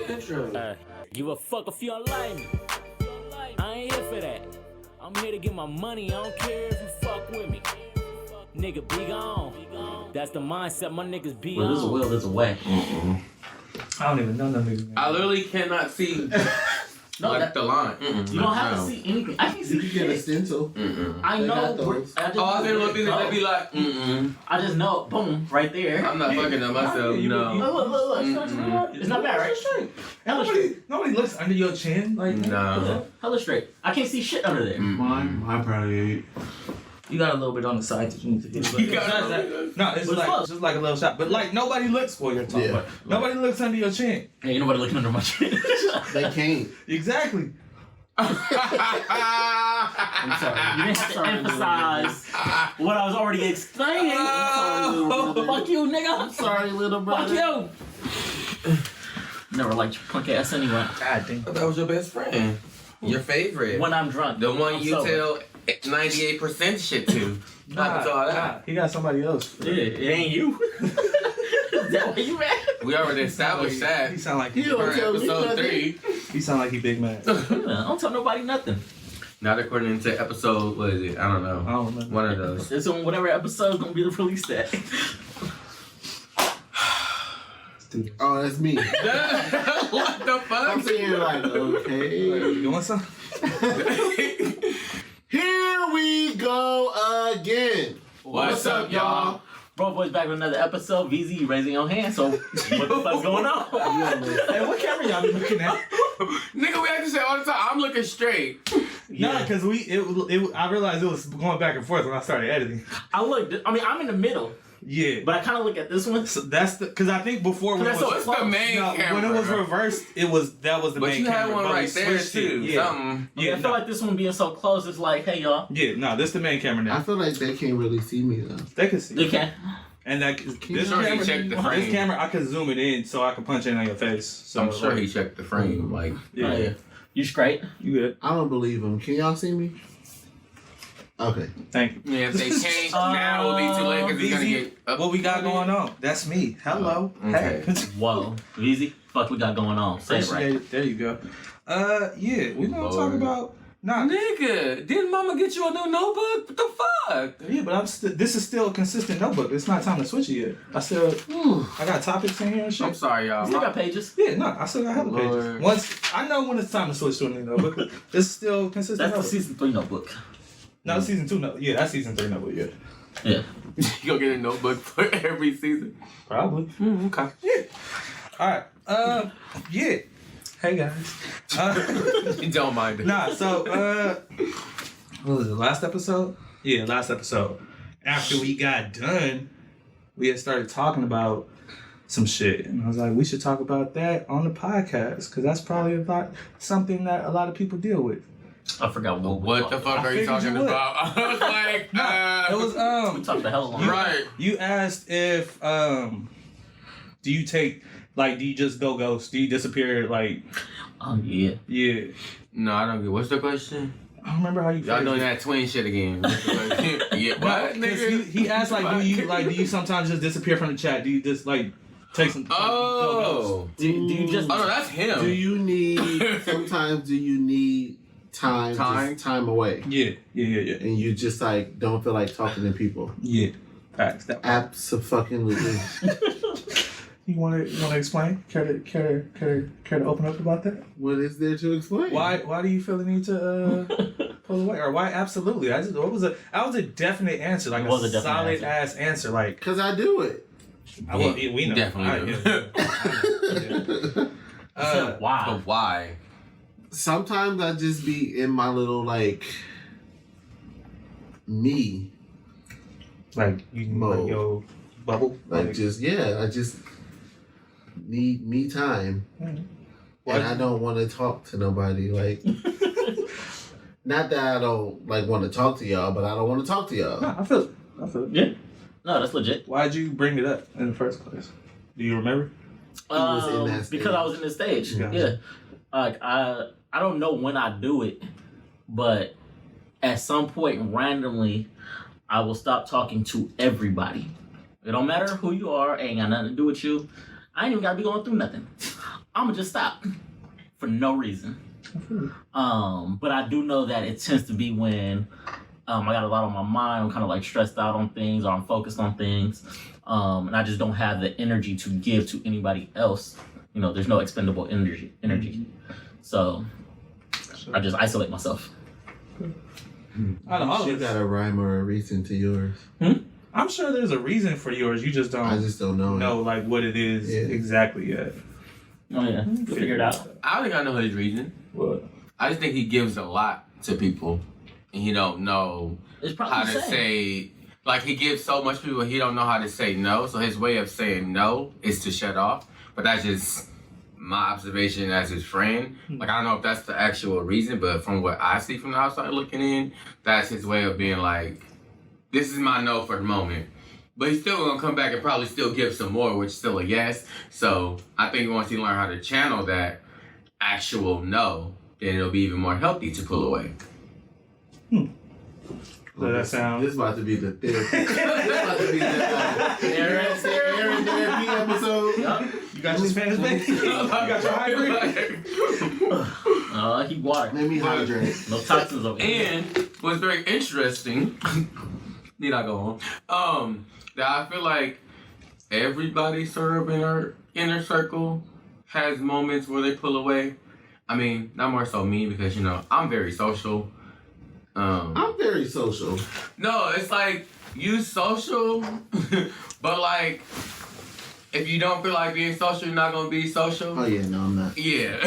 the intro. Give a fuck if you don't like me. I ain't here for that. I'm here to get my money. I don't care if you fuck with me. Nigga, be gone. That's the mindset my niggas be on. Well, there's a will, there's a way. I don't even know no niggas. I literally cannot see No, the line. You don't have to see anything. I can see You get a stencil. I They know. got those. I just Oh, I know think where one thing it that they be goes. like, I just know, boom, right there. I'm not fucking up myself, no. Look. It's not bad, right? Hella straight. Nobody looks under your chin. Like, No. Hella straight. I can't see shit under there. Mine probably 8. you got a little bit on the side that you need to get. You got it. No, it's But like close. just like a little shot. But like nobody looks for your top. Yeah. But nobody looks under your chin. Ain't nobody looking under my chin. They can't. Exactly. I'm sorry. You didn't have to emphasize what I was already explaining. Fuck you, nigga. I'm sorry, little Fuck brother. you. Never liked your punk ass anyway. God damn. That was your best friend. Your favorite. When I'm drunk. The one I'm you sober. tell 98% shit to. Not all that. He got somebody else. Yeah, it ain't you. Is that what you mad? We already established that. He sound like You don't For tell me episode nothing. 3. he sound like he big mad. I I don't tell nobody nothing. Not according to episode, what is it? I don't know. don't remember. One of those. It's on whatever episode gonna be the release day. Oh, that's me. What the I'm fuck? sitting here like, okay. You want some? Here we go again. What's up, y'all? Bro Boys back with another episode. Veezy, you raising your hand, so what the fuck's going on? Hey, what camera y'all be looking at? Nigga, we have to say all the time, I'm looking straight. Nah, because I realized it was going back and forth when I started editing. I'm in the middle, Yeah. but I kind of look at this one. So that's because I think before when it That's was, so What's the main camera? when it was reversed, that was the But main you camera. had one but we right there switched it. too. Yeah. Something. Yeah, I feel like this one being so close, it's like, hey y'all, yeah, no, this the main camera I now. feel like they can't really see me though. They can see. they can. And that this sure he camera, checked the this frame. camera, I can zoom it in so I can punch in on your face. So I'm sure he checked the frame. Like, Yeah, Oh, yeah. You straight? you good? I don't believe them. Can y'all see me? Okay. Thank you. yeah, if they can't, now it'll be too late because he's gonna Veezy, get up. what we got going on? That's me. Hello. Okay. Hey. Whoa, Veezy, fuck we got going on. Say it right. Appreciate it. There you go. Yeah, we're gonna talk Lord. about Nigga, didn't mama get you a new notebook? What the fuck? Yeah, but this is still a consistent notebook. It's not time to switch it yet. I got topics in here and shit. I'm sorry, y'all. Still got pages. Yeah, no, I still got hella pages. Lord. Once I know when it's time to switch to a new notebook, it's still consistent. That's the notebook. season 3 notebook. No, season 2 no. Yeah, that's season 3 notebook. Yeah, Yeah. You gonna get a notebook for every season? probably. Okay. Yeah. All right. Yeah. Hey guys. You don't mind it. Nah. So what was it? Last episode? Yeah, last episode. After we got done, we had started talking about some shit, and I was like, we should talk about that on the podcast because that's probably something that a lot of people deal with. I forgot What the fuck I are you figured talking you would. about? I was like, It was We talked the hell long. right. You asked if do you take do you just go ghost? Do you disappear Oh yeah. yeah. No, I don't get. What's the question? I don't remember how you Y'all phrased doing it. that twin shit again? Yeah, what, Because nigga? he asked do you sometimes just disappear from the chat? Do you just take some go Oh. Do you just? Oh no, that's him. Do you need sometimes do you need time away? ghost? Yeah. And you just don't feel like talking to people. Yeah. Facts. That Absolutely. You want to explain? Care to open up about that? What is there to explain? Why do you feel the need to pull away, or why? Absolutely. That was a definite answer, It was a definite solid ass answer. Like Because I do it. we know. Definitely. Wow. But why? Sometimes I just be in my little me. Like you Mode. like your bubble. I just need me time. Why- And I don't want to talk to nobody. Not that I don't want to talk to y'all, but I don't want to talk to y'all. No, I feel it. Yeah. No, that's legit. Why'd you bring it up in the first place? Do you remember? was in that stage. Because I was in this stage. Yeah. Yeah. Like I don't know when I do it, but at some point randomly, I will stop talking to everybody. It don't matter who you are. It ain't got nothing to do with you. I ain't even gotta be going through nothing. I'm gonna just stop for no reason. But I do know that it tends to be when I got a lot on my mind. I'm kind of like stressed out on things, or I'm focused on things, and I just don't have the energy to give to anybody else. You know, there's no expendable energy. So I just isolate myself. Out of all You of got a rhyme or a reason to yours. I'm sure there's a reason for yours. You just don't. I just don't know. Like what it is exactly yet. Oh yeah, we'll figure it out. I don't think I know his reason. What? I just think he gives a lot to people, and he don't know It's probably how the to same. say. Like he gives so much to people, he don't know how to say no. So his way of saying no is to shut off. But that's just my observation as his friend. Like I don't know if that's the actual reason, but from what I see from the outside looking in, that's his way of being like, this is my no for the moment. But he's still gonna come back and probably still give some more, which is still a yes. So I think once he learn how to channel that actual no, then it'll be even more healthy to pull away. Does that sound? This is about to be the therapy. This is about to be the Aaron therapy episode. You got your Spanish baby? You got your hybrid? Keep water. Let me hydrate. No toxins over here. And what's very interesting, need I go on? That I feel like everybody sort of in our inner circle has moments where they pull away. I mean, not more so me because, you know, I'm very social. I'm very social. No, it's like you social, but like if you don't feel like being social, you're not gonna be social. Oh yeah, no, I'm not. Yeah.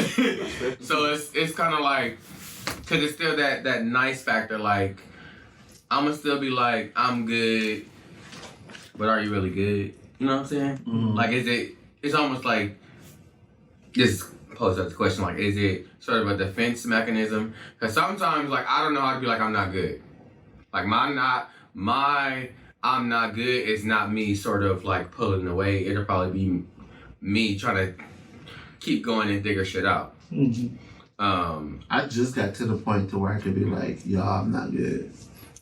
So it's kind of like, cause it's still that nice factor. Like I'm gonna still be like I'm good, but are you really good? You know what I'm saying? Mm-hmm. Like it's almost like this pose up the question, like is it sort of a defense mechanism? Cause sometimes like I don't know how to be like I'm not good. Like my I'm not good is not me sort of like pulling away. It'll probably be me trying to keep going and figure shit out. I just got to the point to where I could be like, y'all, I'm not good.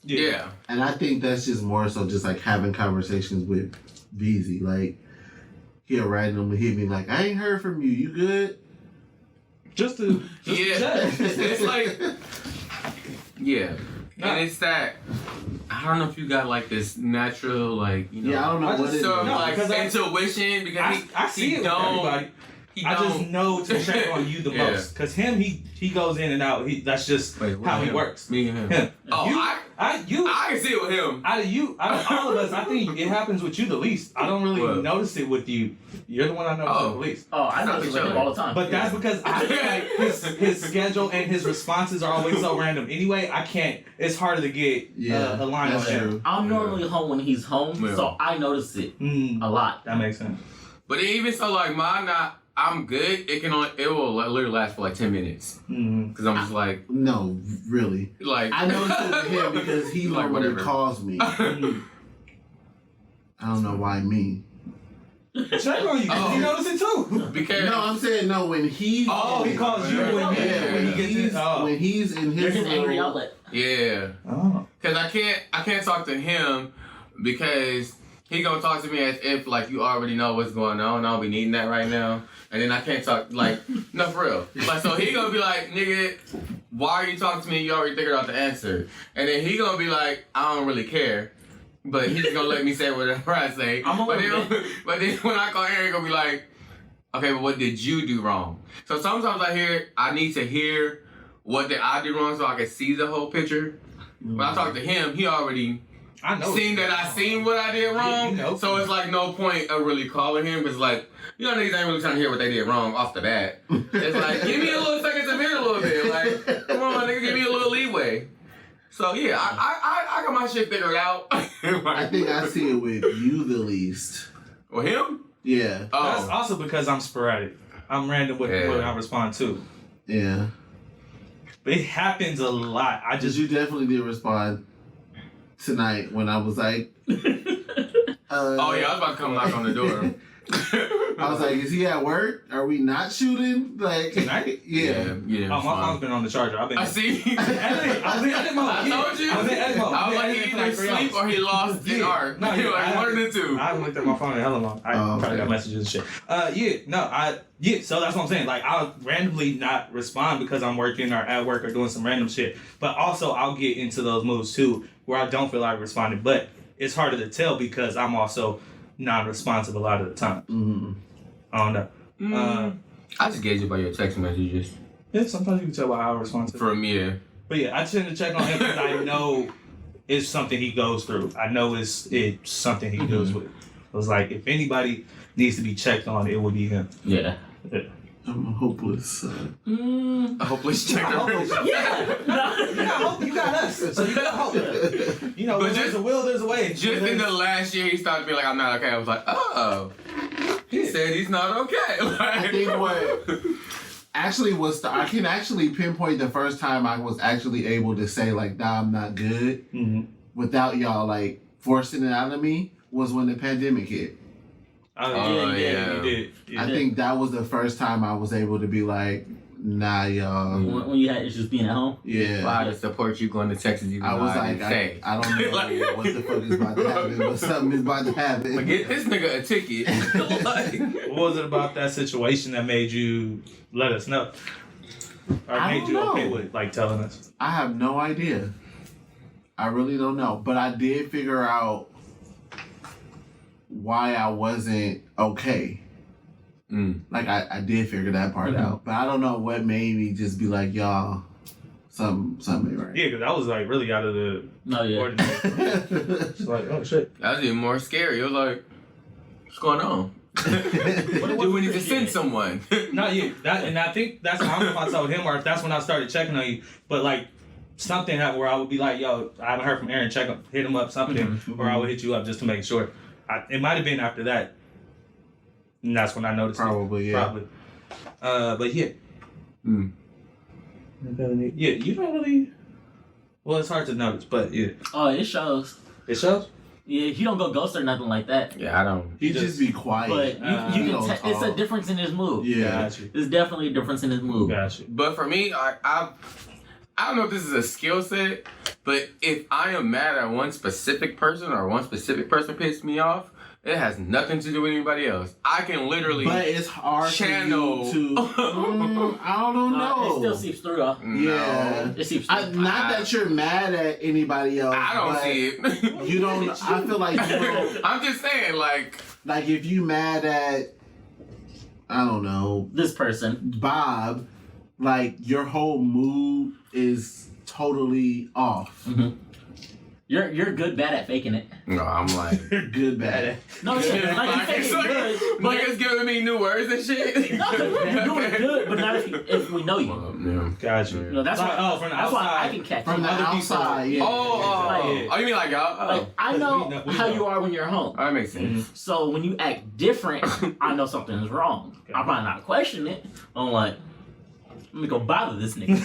Yeah. And I think that's just more so just like having conversations with Veezy. Like he'll randomly hit me like, I ain't heard from you. You good? Just to Yeah. check. It's like, yeah. And it's that, I don't know if you got like this natural, like, you know. Yeah, I don't know I what just it is. Sort of No, like because intuition because I see it with everybody. I just know to check on you the Yeah. most. Because him, he goes in and out. That's just how he works. Me and him. Him. Oh, You- I can see it with him. Out of all of us, I think it happens with you the least. I don't really What? notice it with you. You're the one I notice the least. Oh, I know this all the time. But that's because I feel like his schedule and his responses are always so random. Anyway, I can't. It's harder to get a line on that's him. true. I'm normally home when he's home, Yeah. so I notice it a lot. That makes sense. But even so, like I'm good. It will literally last for like 10 minutes. Cause I'm just like No, really. I noticed it with him because he Like, normally whatever. calls me. I don't know why me. Check on you. Oh. You notice it too. because No, I'm saying no when he. Oh, he calls you when he gets in. Oh. When he's in There's his his angry little- outlet. yeah. Oh. Cause I can't talk to him because he gonna talk to me as if like you already know what's going on. I'll be needing that right now. And then I can't talk like no for real. Like so he gonna be like, nigga, why are you talking to me? You already figured out the answer. And then he gonna be like, I don't really care. But he's just gonna let me say whatever I say. But then when I call Aaron, he gonna be like, okay, but what did you do wrong? So sometimes I need to hear what did I do wrong so I can see the whole picture. When I talk to him, he already I know. seen that I seen what I did wrong. you know. So it's like no point of really calling him because like, you know, niggas ain't really trying to hear what they did wrong off the bat. It's like, give me a little second to hear a little bit. Like, come on, nigga, give me a little leeway. So yeah, I got my shit figured out. I think I see it with you the least. With him? Yeah. That's Oh. also because I'm sporadic. I'm random with what I respond to. Yeah. But it happens a lot. I Because just you definitely did respond tonight when I was like, Oh yeah, I was about to come knock on the door. I was like, is he at work? Are we not shooting? Like, Tonight? yeah. Yeah. Oh, my phone's been on the charger. I've been. I see. I was in edit mode. I told you. I was in edit mode. I was like, he either sleep or he lost in art. No, He like one of the two. I haven't looked at my phone in hella long. I probably got messages and shit. So that's what I'm saying. Like, I'll randomly not respond because I'm working or at work or doing some random shit. But also, I'll get into those moves too where I don't feel like responding. But it's harder to tell because I'm also non-responsive a lot of the time. Mm-hmm. I don't know. I just gauge it by your text messages. Yeah, sometimes you can tell by how I respond to it. From yeah. But yeah, I tend to check on him because I know it's something he goes through. I know it's something he deals with. It was like, if anybody needs to be checked on, it would be him. Yeah. I'm a hopeless. A hopeless checker. Yeah. You got us, so you got hope. You know, But when there's a will, there's a way. Just in the last year, he started being like, I'm not okay. I was like, oh. He said he's not okay. I think what actually was I can actually pinpoint the first time I was actually able to say like, nah, I'm not good without y'all like forcing it out of me was when the pandemic hit. Oh, yeah. You did. I think that was the first time I was able to be like, nah, y'all. When you had issues being at home? Yeah. Well, I to support you going to Texas. Even I was though like, say. I don't know what the fuck is about to happen, but something is about to happen. Like, get this nigga a ticket. Like, What was it about that situation that made you let us know? Or I made don't you know. okay with like telling us? I have no idea. I really don't know. But I did figure out why I wasn't okay. Like, I did figure that part out. But I don't know what made me just be like, y'all, something ain't right. Yeah, because I was like really out of the ordinary. It's like, oh shit. that was even more scary. It was like, what's going on? Do we need to send someone? Not you. And I think that's I don't know if I told him or if that's when I started checking on you. But like something happened where I would be like, yo, I haven't heard from Aaron, hit him up, something. Or I would hit you up just to make sure. It might have been after that. And that's when I noticed Probably, it. yeah. Probably. But yeah. Yeah, you don't really... Well, it's hard to notice, but yeah. Oh, it shows. It shows? Yeah, he don't go ghost or nothing like that. Yeah, I don't. He just be quiet. But you can it's a difference in his mood. Yeah. Got you. There's definitely a difference in his mood. Got you. But for me, I don't know if this is a skill set, but if I am mad at one specific person or one specific person pissed me off, it has nothing to do with anybody else. I can literally But it's hard channel for you to... I don't know. It still seeps through though. Yeah. It seeps through. Not that you're mad at anybody else. I don't but see it. You don't... I feel like you don't... I'm just saying, like if you mad at... I don't know... This person. Bob, like, your whole mood is totally off. You're good bad at faking it. no, I'm like Good, bad. No, yeah, like you fake it good, but niggas giving me new words and shit. no, you're doing it good, but not if we know you. Got you. You know, that's why. from the That's why I outside. can catch From you. the outside, yeah. Oh, you mean like y'all? Like I know we how know. you are when you're home. That makes sense. So when you act different, I know something is wrong. I'm probably not question it. I'm like, let me go bother this nigga.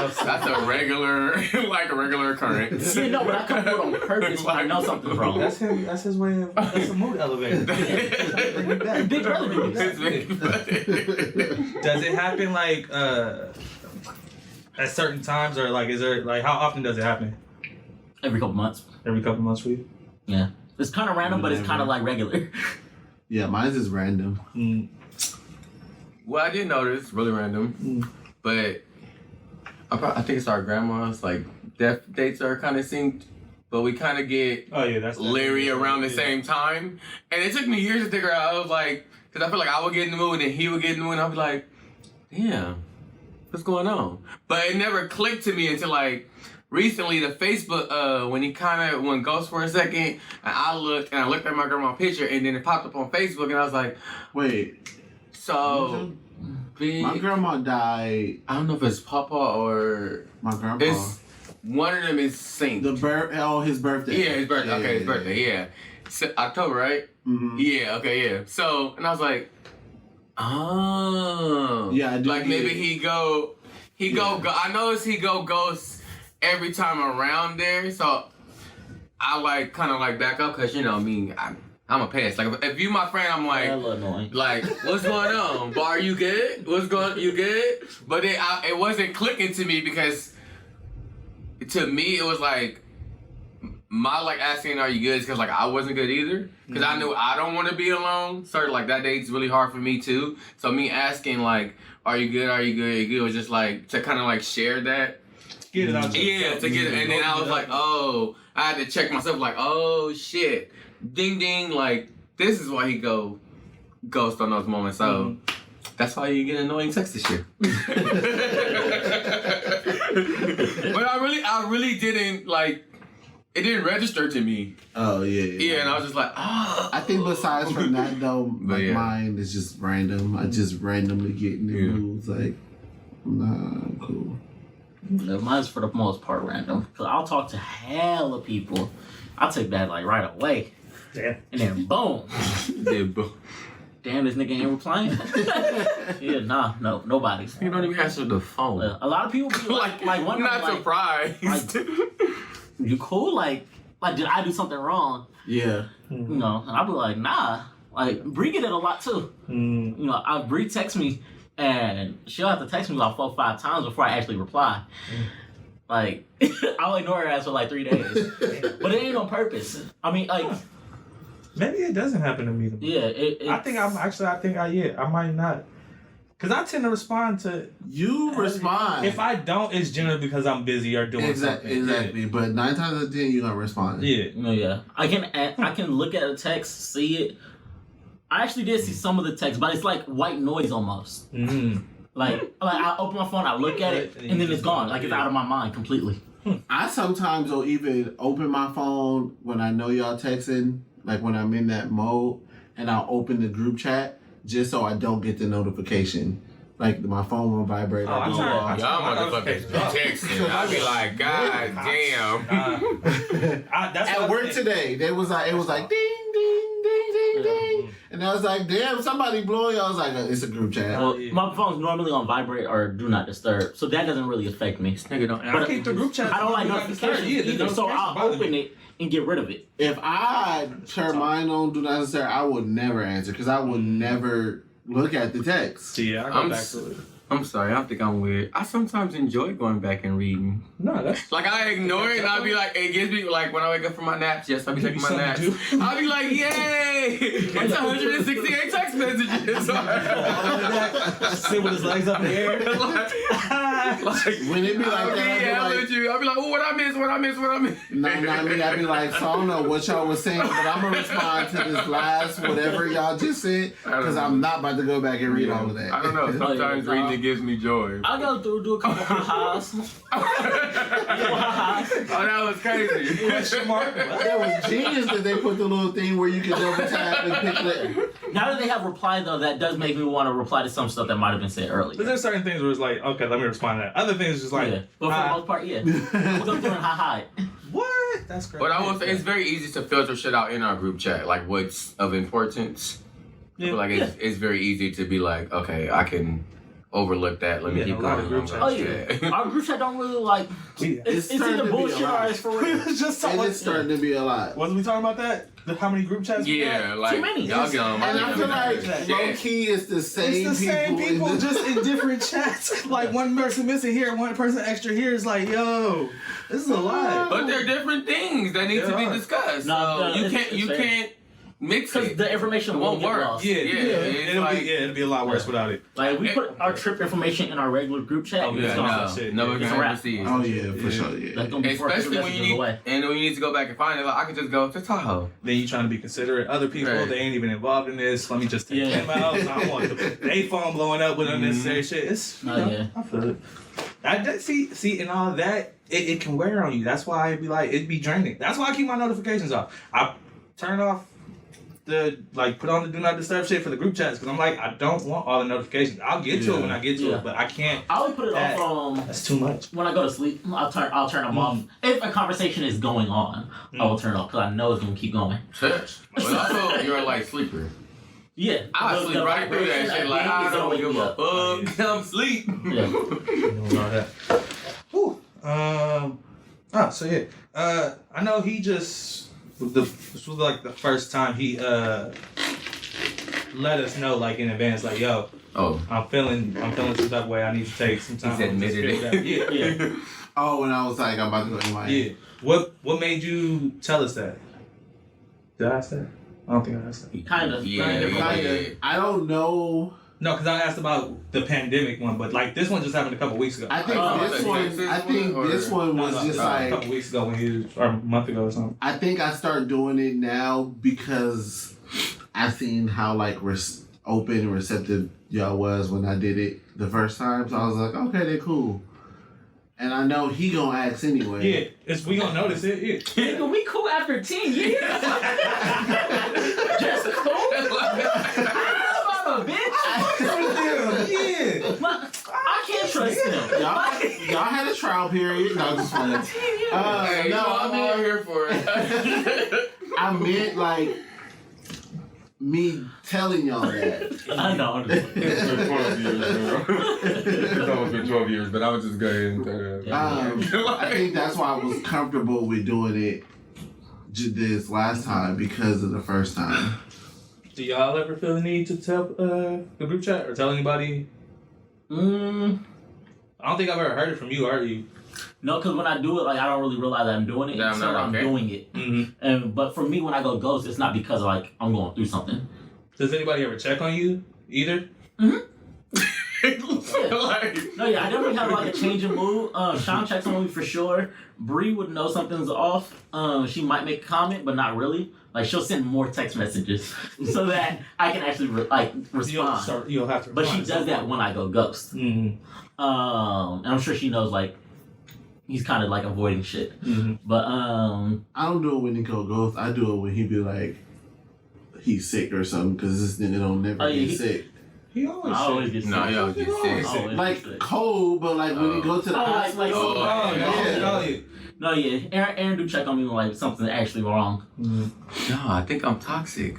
That's a regular, like a regular occurrence. You know, but I come through on purpose when I know something's wrong. That's him. That's his way of. That's a mood elevator. Big brother do this. It's very funny. Does it happen like at certain times, or like is there like how often does it happen? Every couple months. Every couple months for you? Yeah. It's kind of random, but it's kind of like regular. Yeah, mine's is random. Well, I did notice, really random, but I think it's our grandma's like death dates are kind of synced, but we kind of get That's leery around the same time, and it took me years to figure out. I was like, because I feel like I would get in the mood and he would get in the mood, and I'd be like, damn, what's going on? But it never clicked to me until like recently the Facebook when he kind of went ghost for a second, and I looked at my grandma's picture, and then it popped up on Facebook, and I was like, Wait. so. My grandma died. I don't know if it's Papa or My grandpa. it's one of them is Saint. His birthday. Yeah, his birthday. Okay, his birthday. Yeah, October, right? Mm-hmm. Yeah. Okay. Yeah. So, and I was like, oh. Yeah, I do like get maybe it. he go. I noticed he go ghost every time around there. So I like kind of like back up because you know me. I I'm a pass. Like if you my friend, I'm like, hella annoying. like, what's going on? Bar, you good? You good? But it wasn't clicking to me because to me it was like my like asking are you good because like I wasn't good either because I knew I don't want to be alone. So like that date's really hard for me too. So me asking like are you good? Are you good? Are you good? Was just like to kind of like share that. Get it out. Yeah, to get it, and then I was like, oh, I had to check myself like, oh shit, ding ding, like this is why he ghost on those moments. So that's why you get annoying text this shit. But I really didn't like. It didn't register to me. Oh yeah. Yeah, and I was just like, oh. I think besides from that though, like mine is just random. I just randomly get in the moods like, nah, I'm cool. Yeah, mine's for the most part random. Cause I'll talk to hella people. I'll take that like right away. Damn. And then boom. Damn, this nigga ain't replying. Yeah, no, nobody. You don't even answer the phone. A lot of people be like wondering, not like, surprised. Like, you cool? Like did I do something wrong? Yeah. You know, and I'll be like, nah. Like Bree get it a lot too. You know, Bree texts me and she'll have to text me like 4 or 5 times before I actually reply. Like I'll ignore her ass for like 3 days. But it ain't on purpose. I mean, like maybe it doesn't happen to me. yeah, I might not. Cause I tend to respond to you. Respond. If I don't, it's generally because I'm busy or doing something. Exactly. But 9 times out of 10, you're gonna respond. Yeah. I can look at a text, see it. I actually did see some of the text, but it's like white noise almost. Like I open my phone, I look at it, and then it's gone. Like it's out of my mind completely. I sometimes will even open my phone when I know y'all texting, like when I'm in that mode, and I'll open the group chat just so I don't get the notification. Like my phone will vibrate. Y'all motherfuckers be texting. I'll be like, God damn. At work today, it was like ding, ding, ding, ding, ding. And I was like, damn, somebody blowing. I was like, it's a group chat. Well, my phone's normally on vibrate or do not disturb, so that doesn't really affect me. Nigga don't. I keep the group chat. I don't like notifications either, so I'll open it and get rid of it. If I turn mine on do not disturb, I would never answer because I would never look at the text. Yeah, I go back to it. I'm sorry, I think I'm weird. I sometimes enjoy going back and reading. No, that's... Like, I ignore it and I'll be like, it gives me, like, when I wake up from my naps, yes, I'll be taking my naps. I'll be like, yay! It's 168 text messages. Sit with his legs up in the air. Like, when it be like that, I'll be like, oh, what I miss? No, I mean, I'd be like, so I don't know what y'all was saying, but I'm going to respond to this last whatever y'all just said, because I'm not about to go back and read all of that. I don't know. Sometimes reading gives me joy. I'll go through, do a couple ha-has. Oh, that was crazy. That was genius that they put the little thing where you can double tap and pick it. Now that they have reply, though, that does make me want to reply to some stuff that might have been said earlier. But there's certain things where it's like, okay, let me respond to that. Other things is just like, yeah. But for the most part, yeah. We'll go through and ha-ha. What? That's crazy. But I will say, it's very easy to filter shit out in our group chat, like what's of importance. Yeah. I feel like it's very easy to be like, okay, I can overlook that. Let me keep going. Oh yeah, our group chat don't really like. It's either bullshit or it's for real. It's starting to be a lot. Wasn't we talking about that? How many group chats? Yeah, like too many. Y'all get on my and I feel like low key it's the same people just in different chats. Like one person missing here, one person extra here is like, yo, this is a lot. But they're different things that need to be discussed. No, you can't mix it. Because the information won't work. lost. It'll be a lot worse without it. Like we put our trip information in our regular group chat. No one can ever see it. Oh yeah, for sure. Yeah. That's gonna be especially when you need to go back and find it. Like I could just go to Tahoe. Then you trying to be considerate. Other people, they ain't even involved in this. Let me just take them out. I don't want their phone blowing up with unnecessary shit. It's I feel it. I see, and all that it can wear on you. That's why it'd be draining. That's why I keep my notifications off. I turn off put on the do not disturb shit for the group chats because I'm like, I don't want all the notifications. I'll get to it when I get to it, but I can't. I would put it off from. That's too much. When I go to sleep, I'll turn them off. If a conversation is going on, I will turn it off because I know it's gonna keep going. But also, you're a light sleeper. Yeah, I sleep right through that shit. Like I don't give a fuck. I'm sleep. Yeah. Whew. I know he just this was like the first time he let us know like in advance, like, yo, I'm feeling some type of way. I need to take some time. He's admitted it. Yeah. Oh, when I was like, I'm about to go in Miami. Yeah. What made you tell us that? Did I ask that? I don't think I asked that. Kind of. Yeah. I don't know. No, because I asked about the pandemic one, but like this one just happened a couple weeks ago. I think this one was just a like couple weeks ago when he was, or a month ago or something. I think I started doing it now because I seen how like open and receptive y'all was when I did it the first time. So I was like, okay, they're cool. And I know he gonna ask anyway. Yeah, we gonna notice it. Yeah. Nigga, we cool after 10 years. Just cool. Son of a bitch. Yeah. I can't trust him. Y'all had a trial period. No, just fine. Hey, No, I'm all here for it. I meant like me telling y'all that. I know. It's been 12 years, bro. It's almost been 12 years, but I was just go ahead and I think that's why I was comfortable with doing it this last time because of the first time. Do y'all ever feel the need to tell the group chat or tell anybody? I don't think I've ever heard it from you, are you? No, because when I do it, like I don't really realize that I'm doing it until I'm doing it. Mm-hmm. But for me, when I go ghost, it's not because like I'm going through something. Does anybody ever check on you either? No, yeah, I definitely have like a change in mood. Sean checks on me for sure. Bree would know something's off. She might make a comment, but not really. Like she'll send more text messages so that I can actually respond. You'll have to. But she does that when I go ghost. Mm-hmm. And I'm sure she knows like he's kind of like avoiding shit. Mm-hmm. But I don't do it when he go ghost. I do it when he be like he's sick or something because this nigga don't never get sick. He always gets sick. No, he always gets sick. Like cold, but like when he go to the hospital. No, yeah. Aaron do check on me when like something's actually wrong. Mm-hmm. No, I think I'm toxic.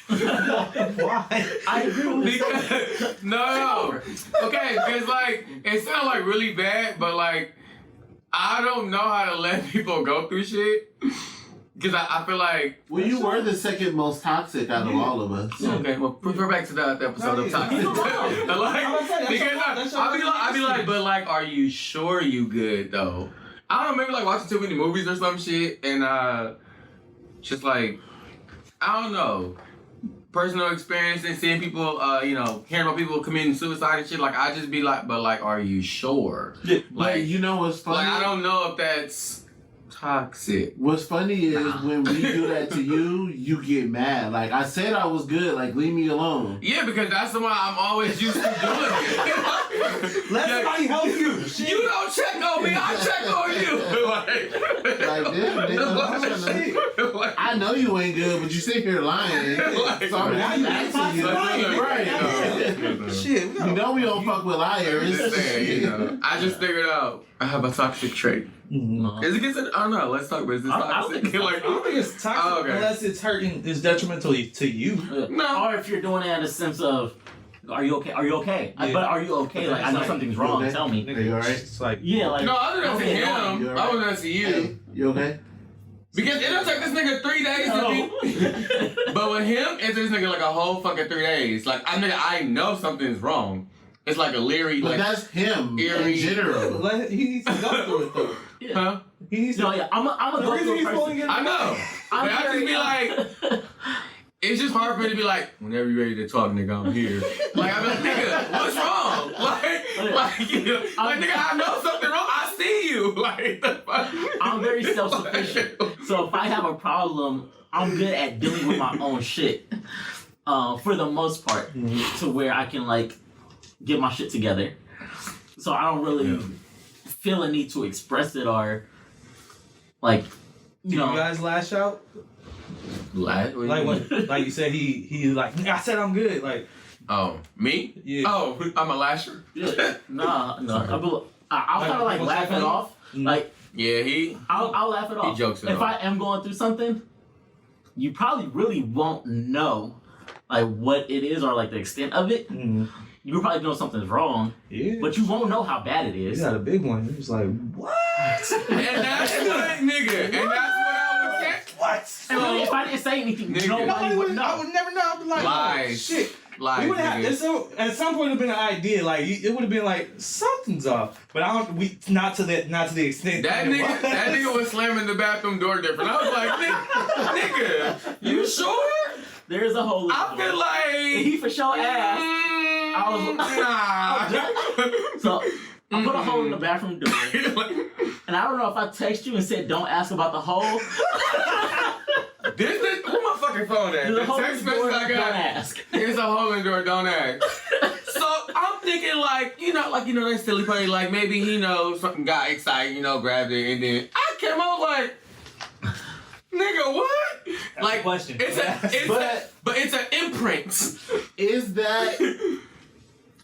Why? I agree with because, no. Okay, because like it sounds like really bad, but like I don't know how to let people go through shit. Because I feel like... Well, you were the second most toxic out of all of us. Okay, well, refer back to that episode of Toxic. Because I'll be like, but like, are you sure you good, though? I don't know, maybe like watching too many movies or some shit, and just like, I don't know. Personal experience and seeing people, hearing about people committing suicide and shit, like, I just be like, but like, are you sure? Yeah, like, you know what's funny? Like, I don't know if that's... toxic. What's funny is when we do that to you, you get mad. Like I said, I was good. Like leave me alone. Yeah, because that's the one I'm always used to doing it. Let somebody help you. You don't check on me, I check on you. Like, I know you ain't good, but you sit here lying. So I'm asking you. Right. Shit. You know we don't fuck with liars. I just figured out I have a toxic trait. Mm-hmm. Is it considered? I don't know. Let's talk about this. I don't think it's toxic unless it's hurting. It's detrimental to you. No. Or if you're doing it in a sense of, are you okay? Are you okay? Yeah. But are you okay? Like I know something's wrong. Okay? Tell me. Are you alright? It's like Yeah, like no, other than to him, right. other than to you. Hey, you okay? Because it'll take this nigga 3 days to be. But with him, it's this nigga like a whole fucking 3 days. Like I know something's wrong. It's like a leery. But like, that's him eerie. in general. he needs to go through it though. Yeah. Huh? He needs to. No, yeah, I'm a go through person. I know. But I just be like, it's just hard for me to be like, whenever you're ready to talk, nigga, I'm here. Like, I'm like, nigga, what's wrong? Like, nigga, I know something wrong. I see you. Like, the fuck? I'm very self-sufficient. So if I have a problem, I'm good at dealing with my own shit. For the most part, to where I can like get my shit together. So I don't really feel a need to express it or like you know. You guys lash out? Like Like you said, he like I said I'm good. Like oh me? Yeah. Oh, I'm a lasher. Yeah. Nah. I'll kind of like laugh it off. Like yeah, I'll laugh it off. He jokes it if off. I am going through something, you probably really won't know like what it is or like the extent of it. mm-hmm. You probably know something's wrong, but you won't know how bad it is. You got a big one. He was like, what? And that's what, nigga. And that's what I was saying. What? what? And like, if I didn't say anything, Nigga. nobody would know. I would never know. I'd be like, Lies. oh, shit. Lies, We would have nigga. at some point it would have been an idea, like it would have been like something's off, but I don't. We not to the extent That it nigga, was. that nigga was slamming the bathroom door different. I was like, nigga, you sure? There's a hole in the I door. feel like He for sure asked. nah. So I put a hole in the bathroom door. And I don't know if I text you and said don't ask about the hole. This where my fucking phone at? There's a The hole in text the message door, I don't got. ask. There's a hole in the door, don't ask. So I'm thinking like that silly play, like maybe he knows something got excited, grabbed it, and then I came out like, nigga, what? That's like the question. but it's an imprint.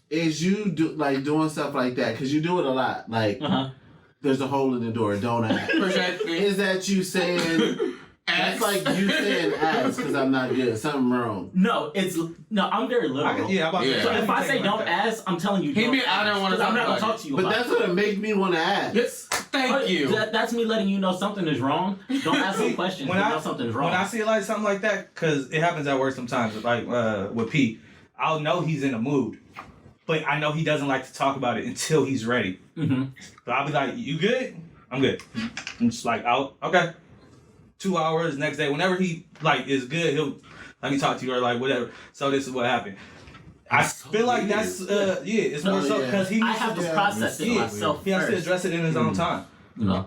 Is you doing stuff like that? Because you do it a lot. Like, there's a hole in the door, don't ask. Is that you saying... That's like you saying ask because I'm not good. Something wrong. No, I'm very literal. Yeah. So if I say don't ask, I'm telling you. He don't mean I don't want to talk I'm not about gonna talk to you But about that's it. what it makes me want to ask. Yes, thank you. That's me letting you know something is wrong. Don't ask no questions. When You I know something is wrong. When I see like something like that, because it happens at work sometimes, like with Pete, I'll know he's in a mood, but I know he doesn't like to talk about it until he's ready. Mm-hmm. So I'll be like, "You good? I'm good." I'm just like, "Oh, okay." 2 hours next day, whenever he like is good, he'll let me talk to you or like whatever. So this is what happened. I feel like that's it's more so because he I needs have to to process it myself he has to first. address it in his own time. You know.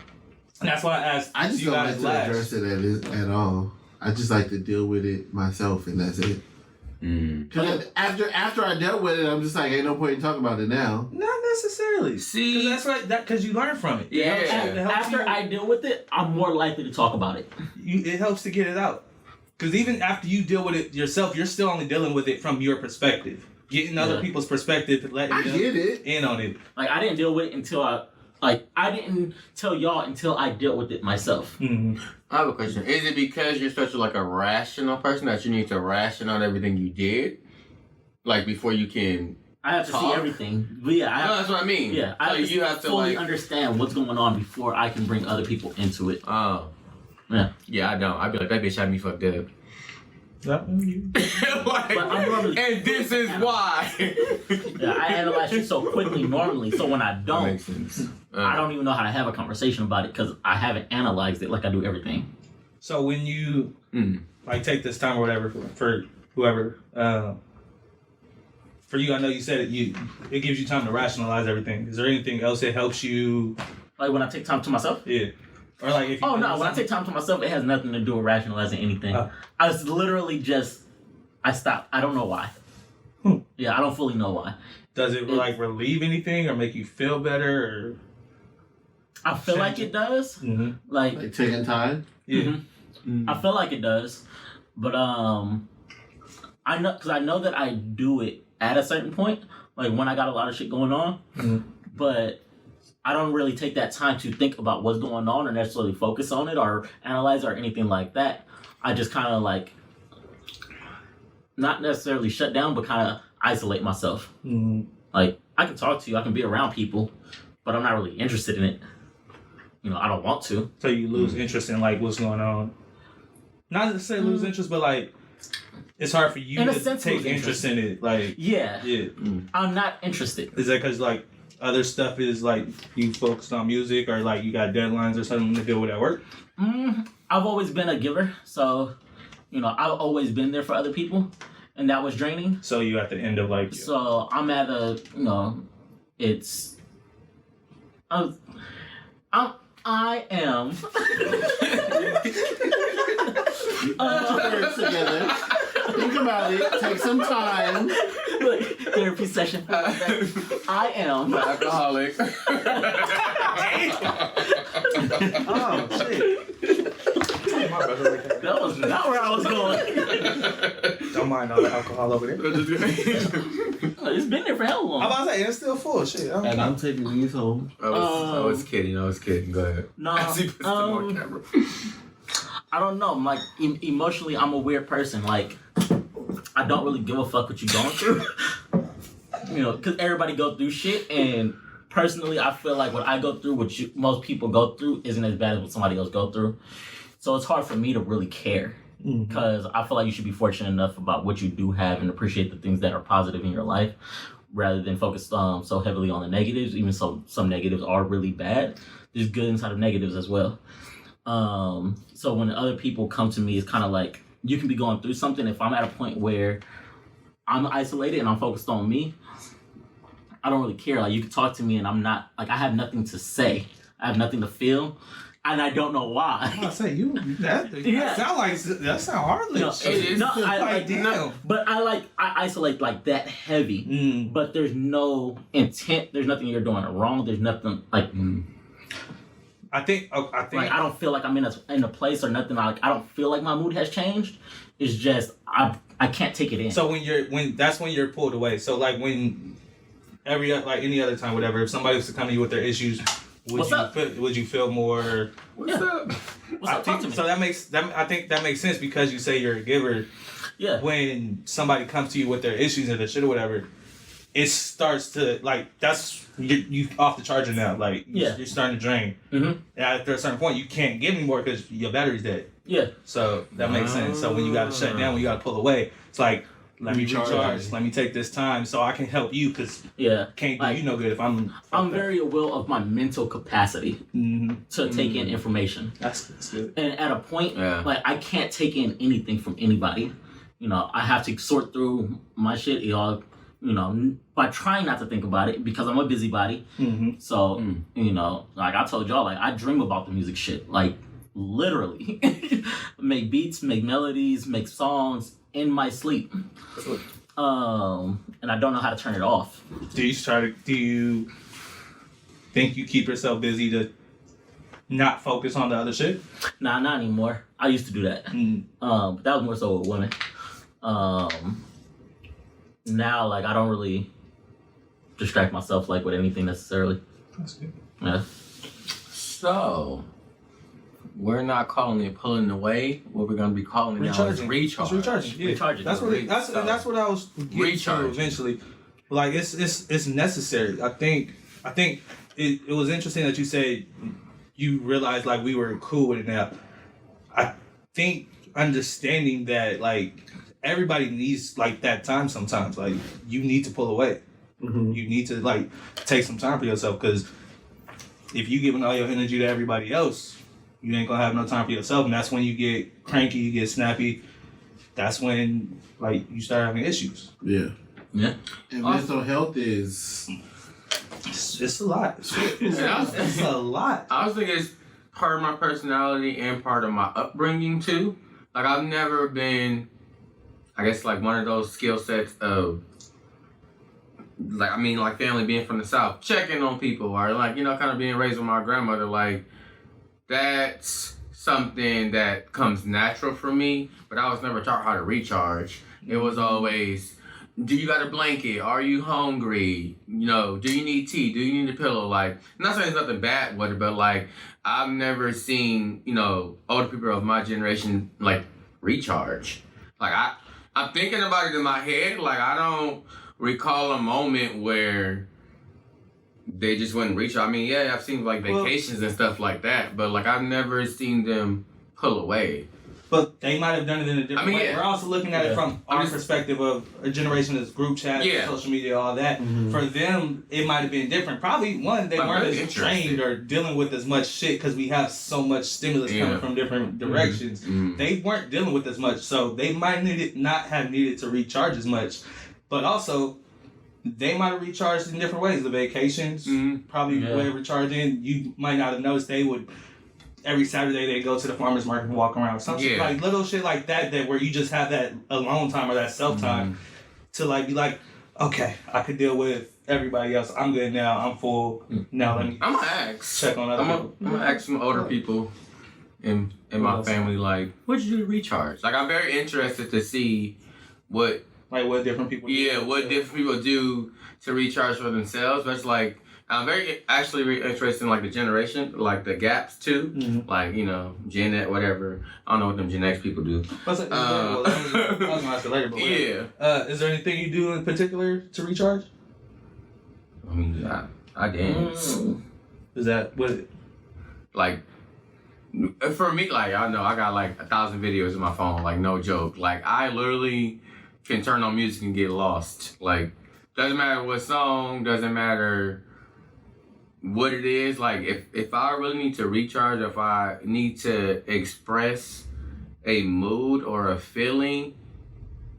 And that's why I asked I just you don't guys like to address it at all. I just like to deal with it myself, and that's it. Because after I dealt with it, I'm just like, ain't no point in talking about it now. Not necessarily. See? Because that's right. Because you learn from it. Yeah. It helps After you- I deal with it, I'm more likely to talk about it. it helps to get it out. Because even after you deal with it yourself, you're still only dealing with it from your perspective. Getting other people's perspective, letting I them get it. in on it. Like I didn't deal with it until I didn't tell y'all until I dealt with it myself. Mm-hmm. I have a question. Is it because you're such a rational person that you need to ration out everything you did? Like before you can I have to see talk? everything. But yeah, No, that's what I mean. Yeah, So I you have to fully like understand what's going on before I can bring other people into it. Oh. Yeah. Yeah, I don't. I'd be like, that bitch had me fucked up. But I'm normally and this is why. Yeah, I analyze shit so quickly normally, so when I That don't, makes sense. I don't even know how to have a conversation about it because I haven't analyzed it like I do everything. So when you like take this time or whatever for whoever, for you, I know you said it gives you time to rationalize everything. Is there anything else that helps you? Like when I take time to myself? Yeah. Or like if you Oh no, when I take time to myself, it has nothing to do with rationalizing anything. I was literally I stopped. I don't know why. Yeah, I don't fully know why. Does it like relieve anything or make you feel better? Or I feel like it does. mm-hmm. Like taking time. Yeah. I feel like it does, but I know that I do it at a certain point, like when I got a lot of shit going on, but I don't really take that time to think about what's going on or necessarily focus on it or analyze or anything like that. I just kind of like not necessarily shut down, but kind of isolate myself. Like I can talk to you, I can be around people, but I'm not really interested in it. I don't want to. So you lose interest in like what's going on. Not necessarily lose interest, but like it's hard for you In a to sense, take lose interest in it. Like Yeah. yeah. I'm not interested. Is that because like other stuff is like you focused on music or like you got deadlines or something to deal with at work? I've always been a giver, so I've always been there for other people, and that was draining. So you at the end of like So I'm at a it's I am Words together. Think about it. Take some time. therapy session. I am Alcoholic. oh shit. That was not where I was going. Don't mind all the alcohol over there. It's been there for how long? I'm about to say it's still full. Shit. And I'm taking these home. I was kidding. Go ahead. No, As he puts them on camera. I don't know. I'm like emotionally, I'm a weird person. Like I don't really give a fuck what you're going through. Because everybody go through shit, and personally, I feel like what I go through, what most people go through, isn't as bad as what somebody else go through. So it's hard for me to really care because I feel like you should be fortunate enough about what you do have and appreciate the things that are positive in your life rather than focus so heavily on the negatives, even so some negatives are really bad. There's good inside of negatives as well. So when other people come to me, it's kind of like you can be going through something. If I'm at a point where I'm isolated and I'm focused on me, I don't really care. Like you can talk to me and I'm not like I have nothing to say. I have nothing to feel, and I don't know why. I say that sound heartless. It is. No, damn. But I isolate like that heavy. But there's no intent. There's nothing you're doing wrong. There's nothing like. I think Like I don't feel like I'm in a place or nothing. Like I don't feel like my mood has changed. It's just I can't take it in. So when you're pulled away. So like when any other time, whatever, if somebody was to come to you with their issues, would you feel more? What's up? Talk to me. So I think that makes sense because you say you're a giver. Yeah. When somebody comes to you with their issues and their shit or whatever, it starts to like that's you off the charger now. Like you're starting to drain. And after a certain point, you can't give anymore because your battery's dead. Yeah. So that makes sense. So when you got to shut down, when you got to pull away, it's like. Let me recharge. Let me take this time so I can help you because can't do you no good if I'm very aware of my mental capacity to take in information. That's good. And at a point, like I can't take in anything from anybody. You know, I have to sort through my shit, by trying not to think about it because I'm a busybody. So, like I told y'all, like I dream about the music shit, like literally. Make beats, make melodies, make songs in my sleep. And I don't know how to turn it off. Do you think you keep yourself busy to not focus on the other shit? Nah, not anymore. I used to do that. But that was more so with women. Now, like, I don't really distract myself, like, with anything necessarily. That's good. Yeah. So, we're not calling it pulling away. What we're gonna be calling it now is recharge. It's recharging. Yeah. Recharging. That's what I was getting to eventually. Like it's necessary. I think it was interesting that you said you realized like we were cool with it now. I think understanding that like everybody needs like that time sometimes. Like you need to pull away. You need to like take some time for yourself because if you giving all your energy to everybody else, you ain't gonna have no time for yourself, and that's when you get cranky, you get snappy. That's when like you start having issues. Yeah. Yeah. And mental health is it's a lot. It's a lot. I was thinking it's part of my personality and part of my upbringing too. Like I've never been, I guess like one of those skill sets of like family being from the South, checking on people or like, kind of being raised with my grandmother, like that's something that comes natural for me, but I was never taught how to recharge. It was always, do you got a blanket? Are you hungry? Do you need tea? Do you need a pillow? Like, I'm not saying there's nothing bad with it, but like, I've never seen, older people of my generation, like, recharge. Like, I'm thinking about it in my head. Like, I don't recall a moment where they just wouldn't reach out. I mean, yeah, I've seen like vacations and stuff like that, but like I've never seen them pull away. But they might have done it in a different way. Yeah. We're also looking at it from our perspective of a generation that's group chat, social media, all that. For them, it might have been different. Probably one, they weren't as trained or dealing with as much shit because we have so much stimulus coming from different directions. They weren't dealing with as much, so they might not have needed to recharge as much. But also, they might have recharged in different ways. The vacations, probably way of recharging. You might not have noticed they would, every Saturday they go to the farmer's market and walk around. Some shit, like little shit like that where you just have that alone time or that self time to like be like, okay, I could deal with everybody else. I'm good now. I'm full. Now let me I'm gonna ask. Check on other people. I'm gonna ask some older people in my family, like, what'd you do to recharge? Like, I'm very interested to see what different people do. What different people do to recharge for themselves. But it's like, I'm very interested in like the generation, like the gaps too. Like, Gen X, whatever. I don't know what them Gen X people do. I was gonna ask you later, but is there anything you do in particular to recharge? I mean, I dance. Is that what? Like, For me, like, I know I got like 1,000 videos in my phone, like, no joke. Like, I literally can turn on music and get lost. Like, doesn't matter what song, doesn't matter what it is. Like, if I really need to recharge, if I need to express a mood or a feeling,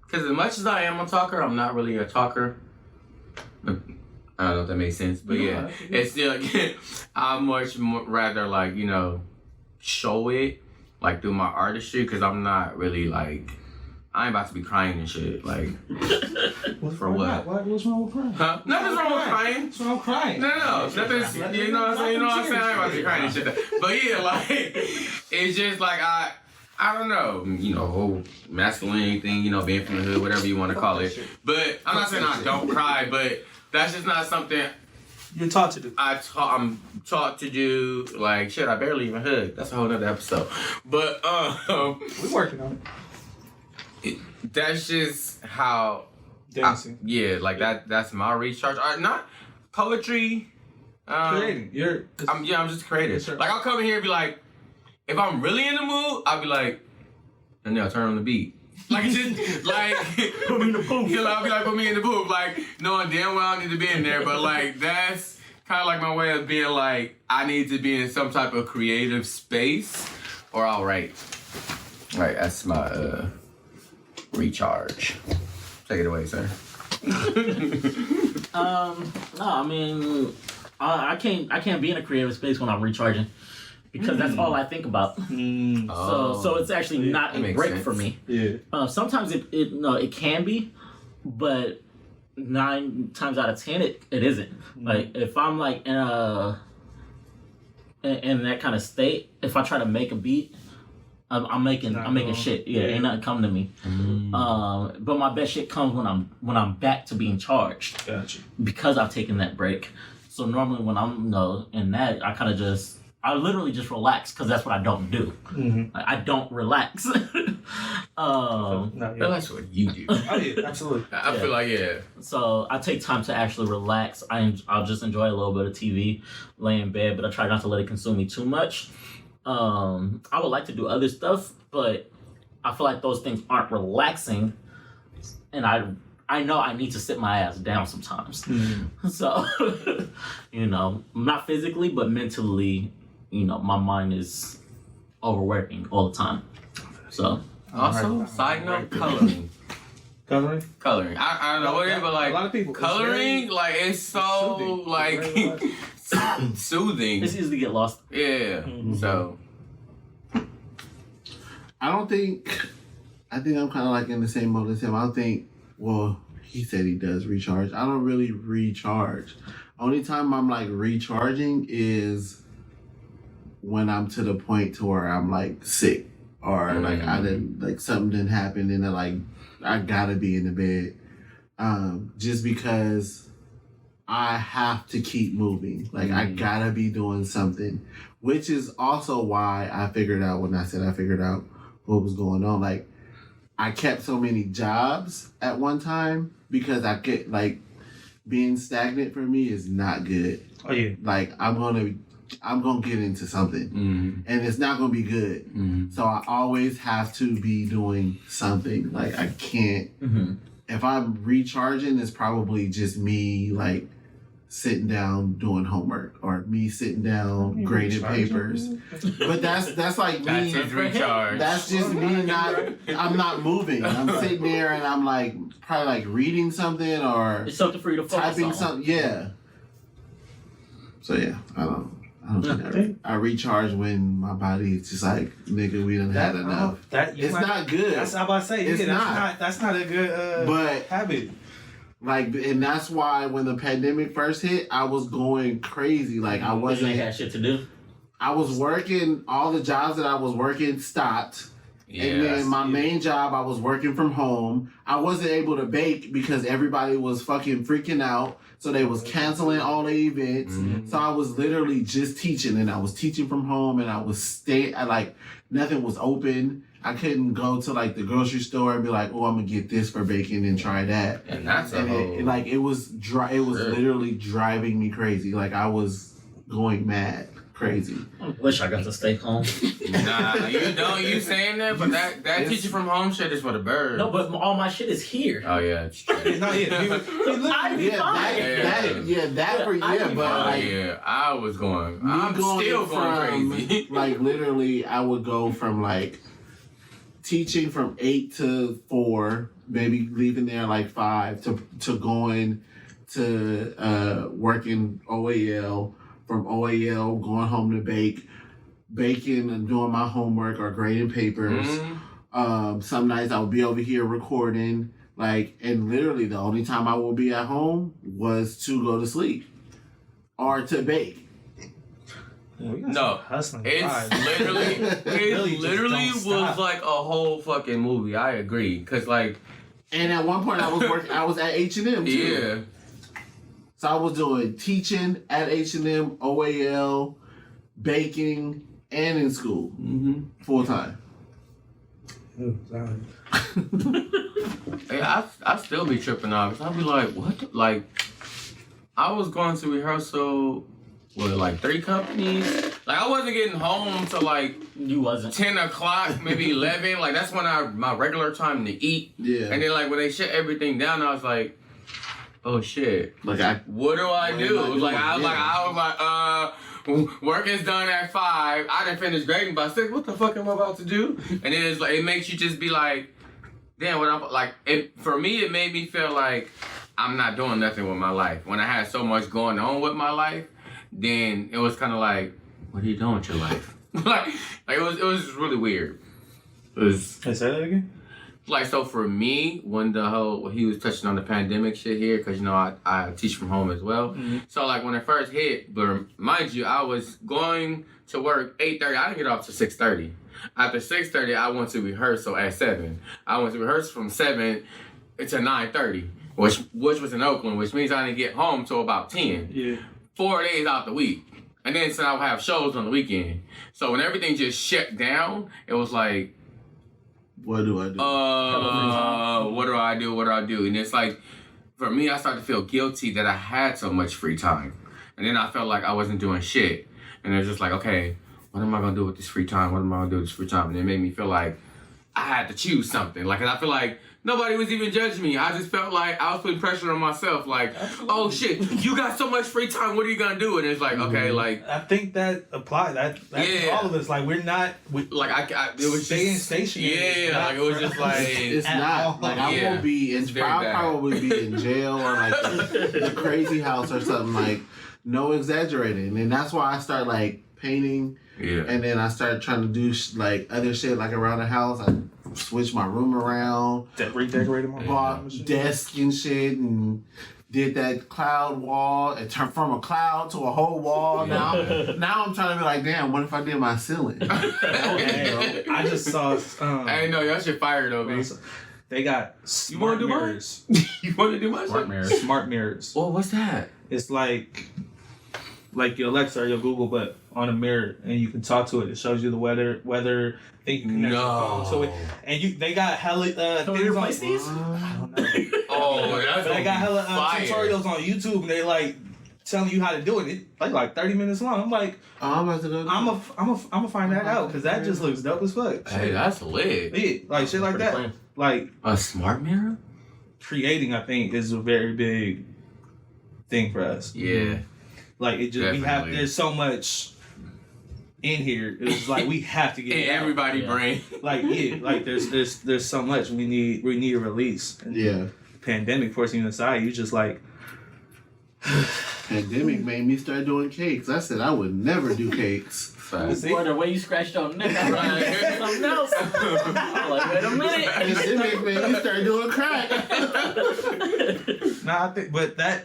because as much as I am a talker, I'm not really a talker. I don't know if that makes sense, but yeah, it's still, I much rather, like, you know, show it, like, through my artistry, because I'm not really, like, I ain't about to be crying and shit, like, for what? What's wrong with crying? Huh? Nothing's wrong with crying. What's wrong with crying? No, nothing's, you know what I'm saying? You know what I'm saying? I ain't about to be crying and shit. But yeah, like, it's just like, I don't know, you know, whole masculine thing, you know, being from the hood, whatever you want to call it. But I'm not saying I don't cry, but that's just not something You're taught to do. I'm taught to do. Like, shit, I barely even hug. That's a whole nother episode. But We're working on it. That's just how Dancing. like that's my recharge. Not poetry. Creating. I'm just creative. Sure. Like, I'll come in here and be like, if I'm really in the mood, I'll be like, and then I'll turn on the beat. Like, just, like, Put me in the booth. You know, I'll be like, put me in the booth. Like, knowing damn well I need to be in there. But, like, that's kind of like my way of being like, I need to be in some type of creative space or I'll write. Right, that's my recharge. Take it away, sir. No, I mean, I can't be in a creative space when I'm recharging. Because that's all I think about. So it's actually not a break sense. for me. Yeah. Sometimes it can be, but 9 times out of 10 it isn't. Like, if I'm like in that kind of state, if I try to make a beat, I'm making shit. Yeah, ain't nothing coming to me. But my best shit comes when I'm back to being charged. Gotcha. Because I've taken that break. So normally when I'm in that, I literally just relax because that's what I don't do. Like, I don't relax. But that's what you do. Oh yeah, absolutely. I feel like, yeah. So I take time to actually relax. I'll just enjoy a little bit of TV, lay in bed, but I try not to let it consume me too much. I would like to do other stuff, but I feel like those things aren't relaxing, and I know I need to sit my ass down sometimes. So, you know, not physically, but mentally, you know, my mind is overworking all the time. So, Also, side note, coloring. Coloring? I don't know what it is, but like, a lot of people, coloring, like, it's so, soothing. like, soothing. it's easy to get lost. Yeah. So, I think I'm kind of like in the same mode as him. I don't think, well, he said he does recharge. I don't really recharge. Only time I'm like recharging is when I'm to the point to where I'm like sick or like something didn't happen and like I gotta be in the bed. Just because I have to keep moving. Like I gotta be doing something. Which is also why I figured out what was going on. Like I kept so many jobs at one time because I get like being stagnant for me is not good. Oh yeah. Like I'm gonna get into something and it's not gonna be good. So I always have to be doing something. Like I can't if I'm recharging, it's probably just me like sitting down doing homework or me sitting down grading papers. But that's like me. that's his recharge. That's just me I'm not moving. I'm sitting there and I'm like probably like reading something or It's something for you to focus typing on. something. Yeah. So yeah, I don't think I recharge when my body is just like, nigga, we done had enough. It's not good. That's what I'm about to say. It's That's not a good but habit. Like, and that's why when the pandemic first hit, I was going crazy. Like I Because you ain't wasn't. had shit to do. I was working. All the jobs that I was working stopped. And then my main job, I was working from home. I wasn't able to bake because everybody was fucking freaking out. So they was canceling all the events. So I was literally just teaching, and I was teaching from home, and I was nothing was open. I couldn't go to like the grocery store and be like, oh, I'm gonna get this for baking and try that. And that's it was literally driving me crazy. Like I was going mad. crazy. I wish I got to stay home. Nah, you don't. You saying that, but that teaching from home shit is for the birds. No, but all my shit is here. Oh yeah, it's true. No, yeah. I'd be fine. But like, yeah, I was going. me I'm still going from, crazy. Like literally, I would go from like teaching from 8 to 4, maybe leaving there like 5 to going to working OAL. From OAL, going home to baking and doing my homework or grading papers. Mm-hmm. Some nights I would be over here recording, like, and literally the only time I would be at home was to go to sleep or to bake. No, hustling. it's literally just was don't stop. like a whole fucking movie. I agree, cause like, And at one point I was at H&M too. yeah. So I was doing teaching at H&M, OAL, baking, and in school, full time. Hey, I still be tripping out, cause I'll be like, what? Like, I was going to rehearsal with like 3 companies. Like, I wasn't getting home till like You wasn't. 10 o'clock, maybe 11. Like, that's when my regular time to eat. Yeah. And then like when they shut everything down, I was like, oh shit. Like What do I What do? am I Like doing? I was like, work is done at 5. I didn't finish grading by 6. What the fuck am I about to do? And then it's like, it makes you just be like, damn, what I'm like. For me, it made me feel like I'm not doing nothing with my life. When I had so much going on with my life, then it was kind of like, what are you doing with your life? like it was really weird. It was. Can I say that again? Like, so for me, when he was touching on the pandemic shit here, because, you know, I teach from home as well. Mm-hmm. So, like, when it first hit, but mind you, I was going to work 8:30. I didn't get off till 6:30. After 6:30, I went to rehearsal at 7. I went to rehearsal from 7 to 9:30, which was in Oakland, which means I didn't get home till about 10. Yeah. 4 days out the week. And then, so I would have shows on the weekend. So, when everything just shut down, it was like, what do I do? what do I do? What do I do? And it's like, for me, I started to feel guilty that I had so much free time. And then I felt like I wasn't doing shit. And it's just like, okay, what am I going to do with this free time? What am I going to do with this free time? And it made me feel like I had to choose something. Like, and I feel like nobody was even judging me. I just felt like I was putting pressure on myself. Like, oh shit, you got so much free time. What are you going to do? And it's like, okay, like. I think that applies. That's Yeah. all of us. Like, we're not. Like, it was Staying just. stationary. Yeah, like, it was just like. It's at not. all. Like, I Yeah. won't be in, It's very I'll bad. probably be in jail or like the crazy house or something. Like, no exaggerating. And that's why I start like painting. Yeah. And then I started trying to do like other shit like around the house. I switched my room around, Redecorated my bought desk and shit, and did that cloud wall. It turned from a cloud to a whole wall. Now I'm trying to be like, damn, what if I did my ceiling? Hey, I just saw. Hey, no, y'all should fire though, man. They got You wanna smart do mine? mirrors. You want to do my Smart shit? mirrors. Smart mirrors. Well, what's that? It's like your Alexa or your Google, but on a mirror, and you can talk to it. It shows you the weather. Then you connect your phone to it, and they got hella Can we things replace on. these? I don't know. Oh, that's But they got hella fire. tutorials on YouTube, and they like telling you how to do it. It like 30 minutes long. I'm like, I'm about to go. I'm a find that out because that just looks dope as fuck. Hey, that's lit. Yeah, like shit like Pretty that. clean. Like A smart mirror? creating, I think, is a very big thing for us. Yeah. Like it just Definitely. there's so much in here. It's like we have to get In it out. everybody Yeah. brain. Like like there's so much we need a release. And Yeah. pandemic forcing you aside, you just like Pandemic made me start doing cakes. I said I would never do cakes. Facts. See? Boy, the way you scratched your neck, I'm like, something else. I'm like, wait a minute. Pandemic made me start doing crack. Nah,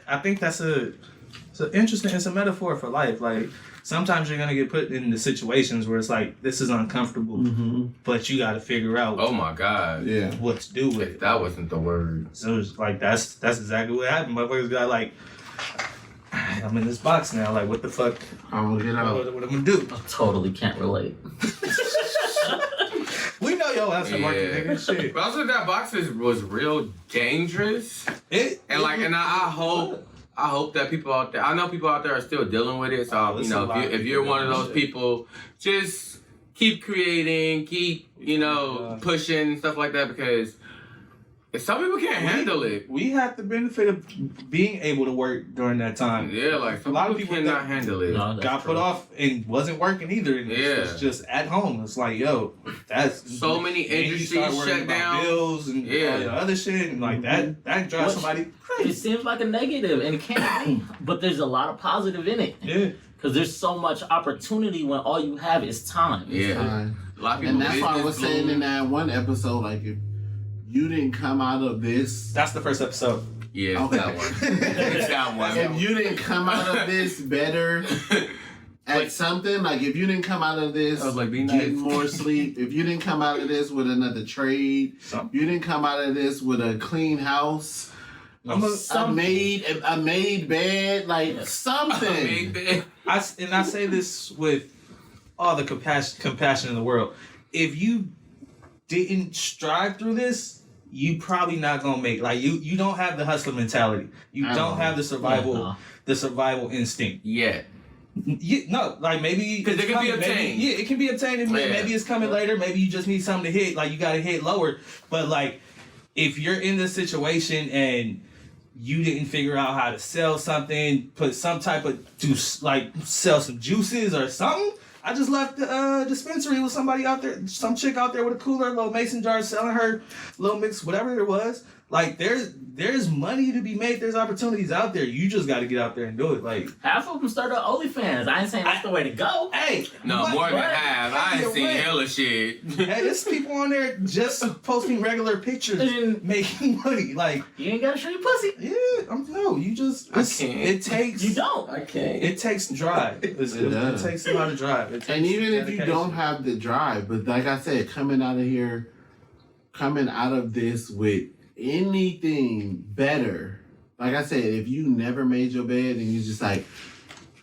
I think that's it's a metaphor for life. Like sometimes you're gonna get put in the situations where it's like this is uncomfortable, but you got to figure out Oh my God. Yeah. what to do with If it. that wasn't the word. So it's like that's exactly what happened. Motherfuckers got like, I'm in this box now. Like what the fuck? I'm gonna get out. What I'm gonna do? Totally can't relate. We know your ass at market, Yeah. nigga. Shit. But also that box was real dangerous. It And like, and I I hope that people out there, I know people out there are still dealing with it. So, There's you know, a lot if of you're people one of doing those shit. people, just keep creating, keep, you know, pushing, stuff like that, because some people can't handle it. We have the benefit of being able to work during that time. Yeah, like, some A lot of people people cannot handle it. No, that's Got true. put off and wasn't working either. And Yeah. it's just at home. It's like, yo, that's So many then you industries start worrying shut about down. bills and Yeah. all the other shit, and like that drives What- somebody It crazy. seems like a negative, and it can't be. But there's a lot of positive in it. Yeah. Because there's so much opportunity when all you have is time. Yeah. Fine. A lot of people And that's why I was business saying in bloom. that one episode, like if you didn't come out of this, That's the first episode. Yeah, Okay. that one. It's that one. if you didn't come out of this better at something, like if you didn't come out of this I was like, be getting nice. more sleep, if you didn't come out of this with another trade, Something. you didn't come out of this with a clean house, I'm a- a made bed, like Yeah. something. I say this with all the compassion in the world. If you didn't strive through this, you probably not gonna make, like, you don't have the hustler mentality. You I don't know. have the survival Yeah, no. the survival instinct. Yeah. No, like maybe 'Cause it it's can be coming, maybe- obtained. Yeah, it can be obtained. And Yeah. Maybe it's coming later. Maybe you just need something to hit. Like you got to hit lower. But like, if you're in this situation and you didn't figure out how to sell something, put some type of juice, like sell some juices or something. I just left the dispensary with somebody out there, some chick out there with a cooler, little mason jar, selling her little mix, whatever it was. Like there's money to be made. There's opportunities out there. You just got to get out there and do it. Like, Half of them started OnlyFans. I ain't saying that's the way to go. hey, No, what- more than what? half. I ain't seen hella shit. Hey, there's people on there just posting regular pictures, making money. Like, You ain't gotta show your pussy. yeah, no, you just. I It's, can't. it takes. You don't. I can't. It takes drive. It does. takes a lot of drive. It takes And even if you dedication. don't have the drive, but like I said, coming out of this with anything better, like I said, if you never made your bed and you just like,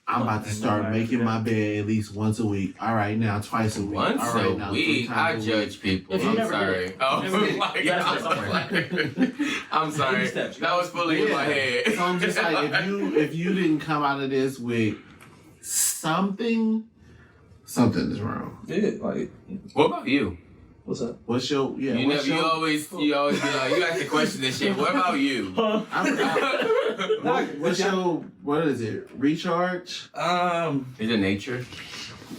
I'm about to start making my bed at least once a week. All right, now twice a week. Once All right, a now 3 week, I times a judge week. people. If you I'm never did sorry. it. Oh, Never did it. my You gotta God. start somewhere. I'm sorry. Baby steps. That was fully in my head. So I'm just like, if you didn't come out of this with something is wrong. Yeah, like, What about you? what's up? What's your You always be like, you ask the question and shit. What about you? what's your what is it? Recharge? Is it nature?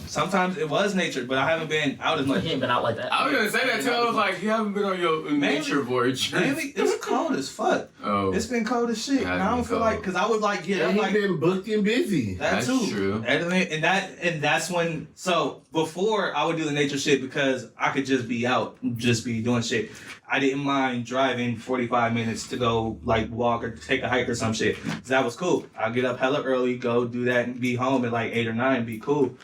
Sometimes it was nature, but I haven't been out as much. He ain't been out like that. I was gonna say that too. I was like, you haven't been on your nature voyage. Mainly, it's cold as fuck. Oh, It's been cold as shit. It has And I don't been feel cold. like, cause I would like, yeah, And I'm he like, been booked and busy. that That's too. true. And that's when. So before I would do the nature shit because I could just be out, just be doing shit. I didn't mind driving 45 minutes to go like walk or take a hike or some shit. So that was cool. I'll get up hella early, go do that, and be home at like 8 or 9. Be cool.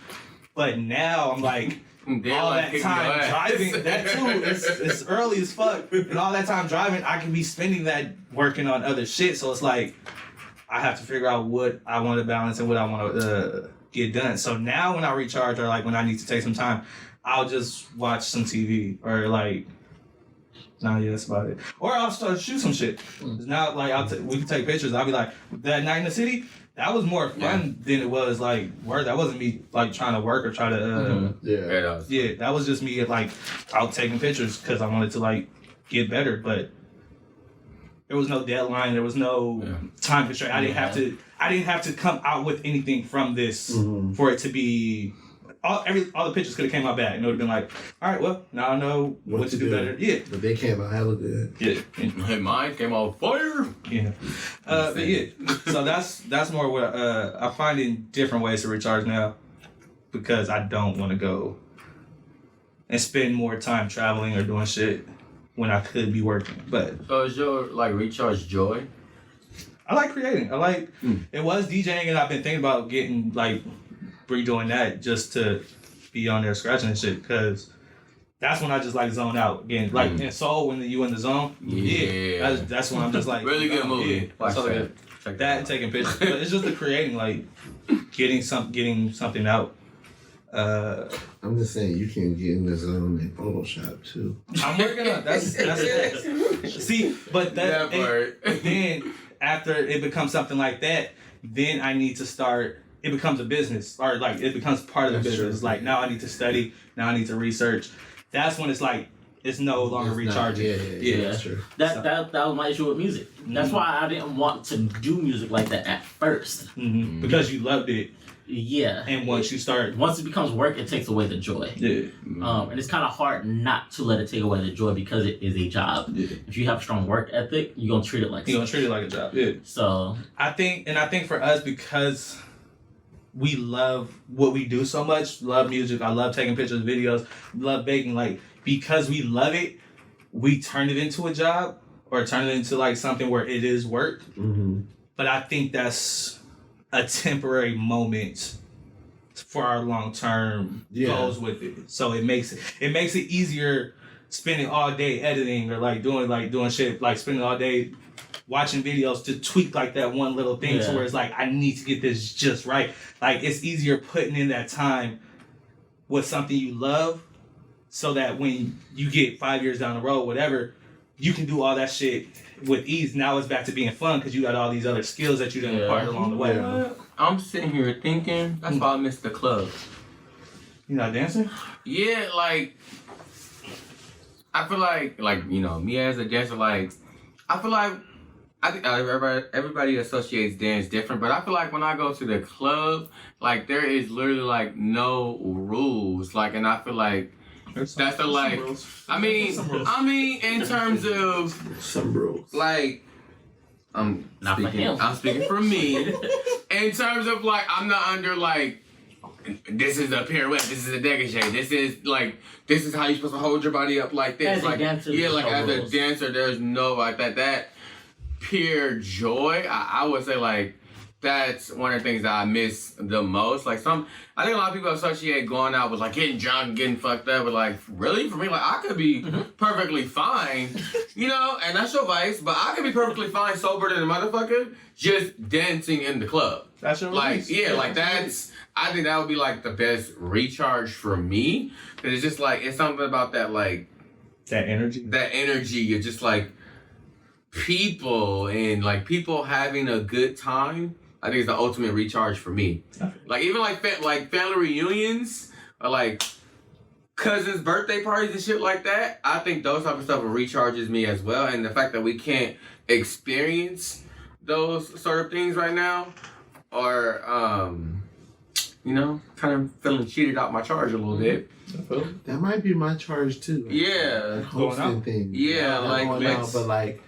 But now I'm like. Damn, All like that kicking time your ass. driving, that too, it's early as fuck. And all that time driving, I can be spending that working on other shit. So it's like, I have to figure out what I want to balance and what I want to get done. So now when I recharge or like when I need to take some time, I'll just watch some TV or like, nah, yeah, that's about it. Or I'll start shoot some shit. Now, like, we can take pictures. I'll be like, that night in the city, that was more fun than it was like work. That wasn't me like trying to work or try to. Yeah. Yeah, that was just me like out taking pictures because I wanted to like get better, but there was no deadline. There was no time constraint. I didn't have to come out with anything from this for it to be. All the pictures could have came out bad and it would have been like, all right, well now I know what to do better. Yeah, But they came out hella good. yeah, Hey, mine came out fire. yeah. But yeah, so that's more what I'm finding different ways to recharge now because I don't want to go and spend more time traveling or doing shit when I could be working. But So is your like recharge joy? I like creating. I like it was DJing and I've been thinking about getting like redoing that just to be on there scratching and shit because that's when I just like zone out again. Like in Soul when you in the zone. Yeah. That's when I'm just like Really good movie. Yeah, Watch so that. good. Check That and taking pictures. But it's just the creating, like getting something out. I'm just saying you can get in the zone in Photoshop too. I'm working on that's it. See, but that That part. then after it becomes something like that, then I need to start. It becomes a business, or like it becomes part of the business. It's like now I need to study. Now I need to research. That's when it's like it's no longer recharging. Yeah, that's true. That was my issue with music. That's why I didn't want to do music like that at first. Because you loved it. Yeah. And once it becomes work, it takes away the joy. Yeah. And it's kind of hard not to let it take away the joy because it is a job. Yeah. If you have a strong work ethic, you're gonna treat it like a job. Yeah. So I think for us, because we love what we do so much, love music, I love taking pictures, videos, love baking, like because we love it, we turn it into a job or turn it into like something where it is work. But I think that's a temporary moment for our long-term goals with it. So it makes it easier spending all day editing or doing shit, like spending all day watching videos to tweak like that one little thing to where it's like, I need to get this just right. Like it's easier putting in that time with something you love so that when you get 5 years down the road, whatever, you can do all that shit with ease. Now it's back to being fun because you got all these other skills that you done acquired along the way. I'm sitting here thinking, that's why I missed the club. You not dancing? Yeah, like, I feel like, you know, me as a dancer, like, I feel like, I think everybody associates dance different, but I feel like when I go to the club, like, there is literally, like, no rules. Like, and I feel like, that's the like. I mean, in terms of some rules. Like, I'm speaking for me. In terms of like, I'm not under like, this is a pirouette, this is a dégagé, this is how you're supposed to hold your body up like this. As like, a dancer, as a dancer, there's no like that pure joy. I would say like. That's one of the things that I miss the most. Like I think a lot of people associate going out with like getting drunk, getting fucked up, but like really for me, like I could be perfectly fine, you know, and that's your vice, but I could be perfectly fine sober than a motherfucker just dancing in the club. That's your like release. like that's. I think that would be like the best recharge for me. Cause it's just like it's something about that like that energy. That energy, you're just like people and like people having a good time. I think it's the ultimate recharge for me. Like even like family reunions or like cousins' birthday parties and shit like that. I think those type of stuff recharges me as well. And the fact that we can't experience those sort of things right now, or you know, kind of feeling cheated out my charge a little bit. That might be my charge too. Yeah, hosting thing. Yeah, like going out, but like.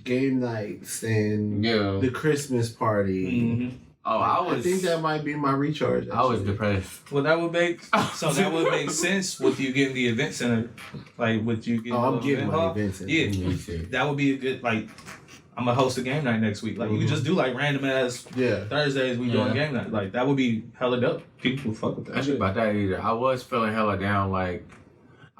Game nights and the Christmas party. Oh, I think that might be my recharge. Actually. I was depressed. Well, that would make sense with you getting the event center, like with you getting. I'm getting my event center. Yeah, that would be a good like. I'm gonna host a game night next week. Like you can just do like random ass Thursdays we doing game night. Like that would be hella dope. People fuck with that. I shit about that either. I was feeling hella down like.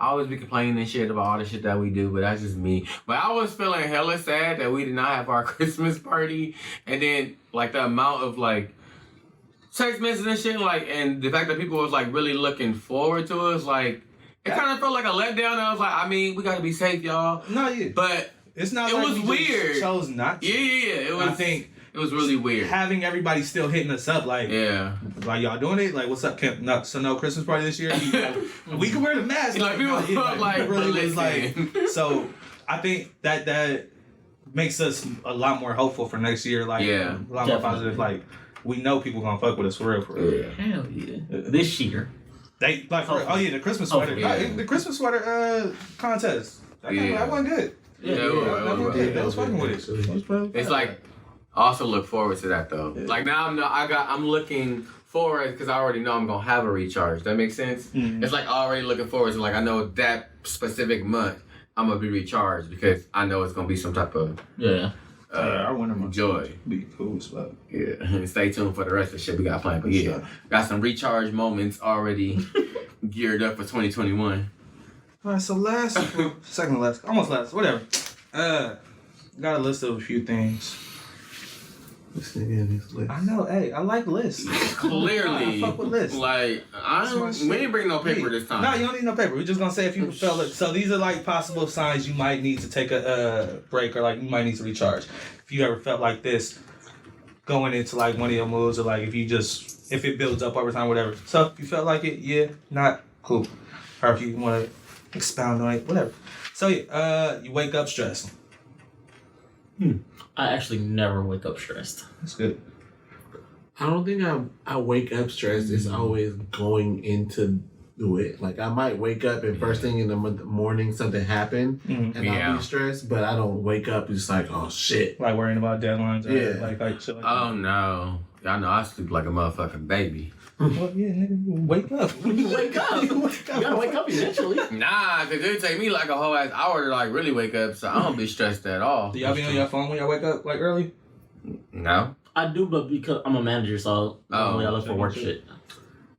I always be complaining and shit about all the shit that we do, but that's just me. But I was feeling hella sad that we did not have our Christmas party. And then, like, the amount of, like, text messages and shit, like, and the fact that people was, like, really looking forward to us, like, it kind of felt like a letdown. And I was like, I mean, we gotta be safe, y'all. No, yeah. But it's not it like was you weird. Just chose not to. Yeah. It was, I think it was really weird. Having everybody still hitting us up, like, like y'all doing it? Like, what's up, Kemp? No Christmas party this year? We can wear the mask. Like, people like really was like, so I think that makes us a lot more hopeful for next year. Like, a lot more positive. Like, we know people gonna fuck with us for real. Yeah. Hell yeah. This year. They like, the Christmas sweater. The Christmas sweater contest. That went good. That was fucking with it. It's like. Also look forward to that though. Yeah. Like now I'm looking forward because I already know I'm gonna have a recharge. That makes sense? Mm-hmm. It's like already looking forward to like I know that specific month I'm gonna be recharged because I know it's gonna be some type of I want joy. Be cool as fuck. Yeah. And stay tuned for the rest of the shit we got planned. But got some recharge moments already geared up for 2021. Alright, so almost last, whatever. Got a list of a few things. This nigga in his list. I know. Hey, I like lists. Clearly. I fuck with lists. Like, we ain't bring no paper this time. No, you don't need no paper. We're just gonna say if you felt it. So these are like possible signs you might need to take a break or like you might need to recharge. If you ever felt like this going into like one of your moves or like if it builds up over time, whatever. So if you felt like it, yeah, not cool. Or if you want to expound on it, whatever. So yeah, you wake up stressed. I actually never wake up stressed. That's good. I don't think I wake up stressed. It's always going into do it. Like I might wake up and first thing in the morning something happened and I'll be stressed, but I don't wake up just like, oh shit. Like worrying about deadlines or like shit like that. Oh no. Y'all know I sleep like a motherfucking baby. Well, yeah, nigga, wake up. You wake up. You gotta wake up eventually. Nah, cause it'd take me like a whole ass hour to like really wake up, so I don't be stressed at all. Do y'all be on your phone when y'all wake up like early? No. I do, but because I'm a manager, so normally I look for work shit.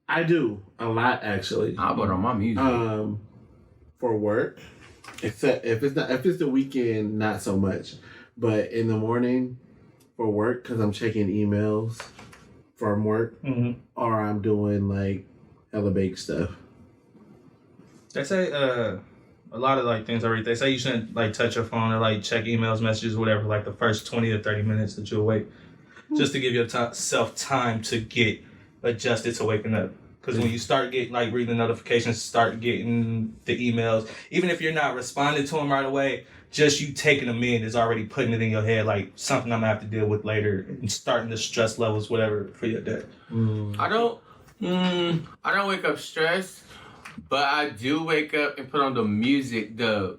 I do a lot actually. I put on my music. For work, except if it's the weekend, not so much. But in the morning, for work, because I'm checking emails from work, or I'm doing like hella bake stuff. They say a lot of like things already. They say you shouldn't like touch your phone or like check emails, messages, whatever. Like the first 20 to 30 minutes that you're awake, just to give yourself time to get adjusted to waking up. Because when you start getting like reading the notifications, start getting the emails, even if you're not responding to them right away, just you taking them in is already putting it in your head like something I'm gonna have to deal with later and starting the stress levels, whatever, for your day. I don't wake up stressed, but I do wake up and put on the music. I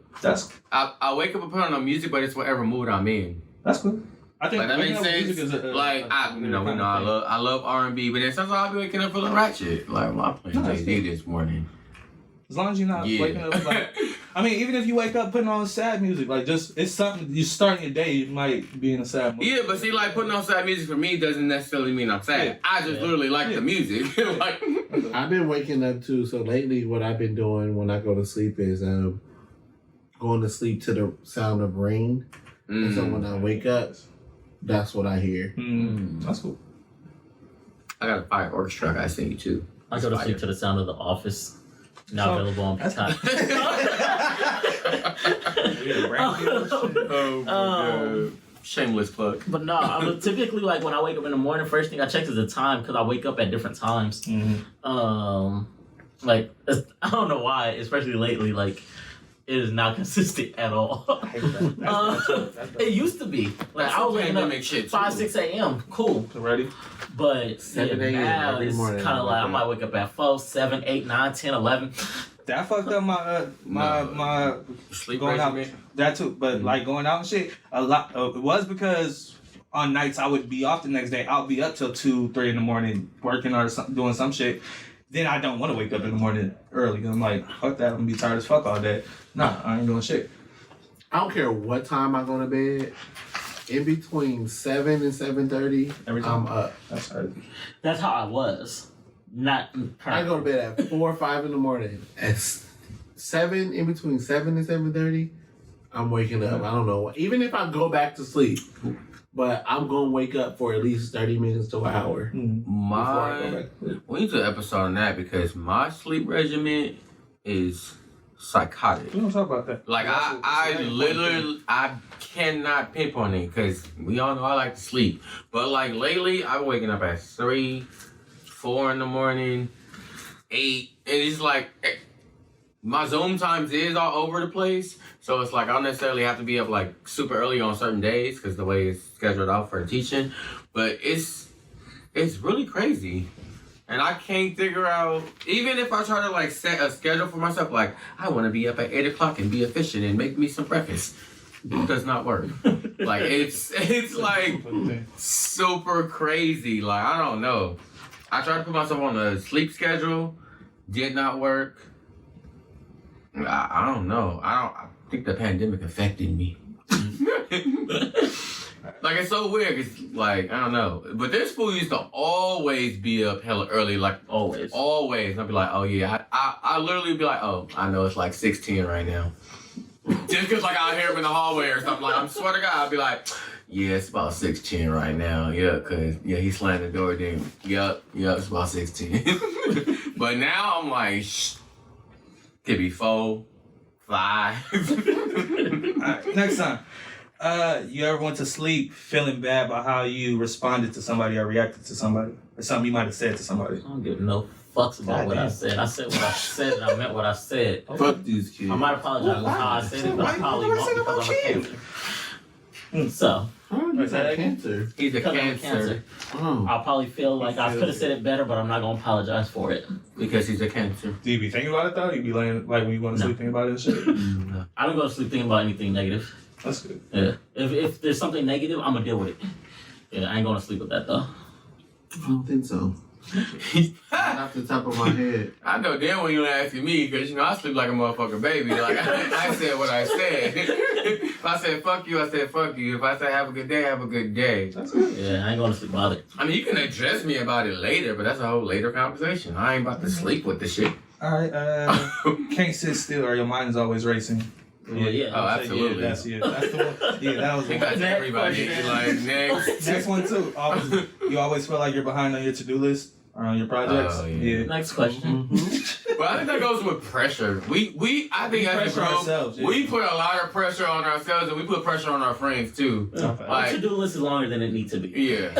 wake up and put on the music, but it's whatever mood I'm in. That's cool. I think like that makes sense. I love R&B, but then sometimes I'll be waking up feeling ratchet. Like, well, I'm playing Jay-Z this morning. As long as you're not waking up like, I mean, even if you wake up putting on sad music, like just it's something you starting your day, you might be in a sad mood. Yeah, but see, like putting on sad music for me doesn't necessarily mean I'm sad. Yeah. I just literally like the music. Like, I've been waking up too. So lately, what I've been doing when I go to sleep is going to sleep to the sound of rain. And so when I wake up, that's what I hear. That's cool. I got a fire orchestra I gotta sing you too. I go to sleep to the sound of The Office. Now available on Peacock. Oh my god. Shameless plug. But no, I'm typically like when I wake up in the morning, first thing I check is the time because I wake up at different times. Like I don't know why, especially lately, like it is not consistent at all. It used to be. Like I was waking up 5, 6 a.m. Cool. Ready? But 7 a.m. now every it's morning. kind of like I might wake up at 4, 7, 8, 9, 10, 11. That fucked up my sleep going out. regimen. That too, but like going out and shit. A lot. It was because on nights I would be off the next day. I'll be up till 2, 3 in the morning working or doing some shit. Then I don't want to wake up in the morning early. I'm like, fuck that. I'm gonna be tired as fuck all day. Nah, I ain't doing shit. I don't care what time I go to bed. In between 7 and 7:30, Every time. I'm up. That's how I was. Not I go to bed at 4 or 5 in the morning. At 7, in between 7 and 7:30, I'm waking up. I don't know. Even if I go back to sleep, but I'm gonna wake up for at least 30 minutes to an hour. We need to do an episode on that because my sleep regimen is psychotic. We don't talk about that. Like I cannot pinpoint it because we all know I like to sleep. But like lately, I'm waking up at 3, 4 in the morning, 8, and it's like my Zoom times is all over the place. So it's like I don't necessarily have to be up like super early on certain days because the way it's scheduled out for the teaching. But it's really crazy. And I can't figure out, even if I try to like set a schedule for myself, like I want to be up at 8 o'clock and be efficient and make me some breakfast. It does not work. Like it's like super crazy. Like I don't know. I tried to put myself on a sleep schedule, did not work. I don't know. I think the pandemic affected me. Like, it's so weird. It's like, I don't know. But this fool used to always be up hella early. Like, always. Always. I'd be like, oh, yeah. I literally be like, oh, I know it's like 6:10 right now. Just because, like, I'll hear him in the hallway or something. Like, I swear to God, I'd be like, Yeah, it's about 6'10" right now. Yeah, cause he slammed the door. Then it's about 6'10". But now I'm like, could be 4, 5. Alright, next time. You ever went to sleep feeling bad about how you responded to somebody or reacted to somebody? Or something you might have said to somebody? I don't give no fucks about what I said. I said what I said and I meant what I said. Fuck these kids. I might apologize for how I said it, but I probably won't because I'm a cancer. So, Is that cancer? He's a because I'm a cancer. cancer, Oh. I'll probably feel like I could have said it better, but I'm not going to apologize for it. Because he's a cancer. Do you be thinking about it though? You be laying like when you go to sleep thinking about it and shit? I don't go to sleep thinking about anything negative. That's good. Yeah. If there's something negative, I'm going to deal with it. Yeah, I ain't going to sleep with that though. I don't think so. Off the top of my head. I know damn when you asking me, because I sleep like a motherfucking baby. Like I said what I said. If I said fuck you, I said fuck you. If I say have a good day, have a good day. That's good. Yeah, I ain't going to sleep bothered. I mean, you can address me about it later, but that's a whole later conversation. I ain't about to sleep with the shit. Alright, can't sit still or your mind is always racing. Yeah. Oh, absolutely. That's the one. Yeah, that was the Because one. everybody like next. Next one too. You always feel like you're behind on your to-do list or on your projects. Oh, yeah. Next question. Well, I think that goes with pressure. I think as a pressure group, ourselves, yeah. we put a lot of pressure on ourselves, and we put pressure on our friends too. Okay. My to-do list is longer than it needs to be. Yeah.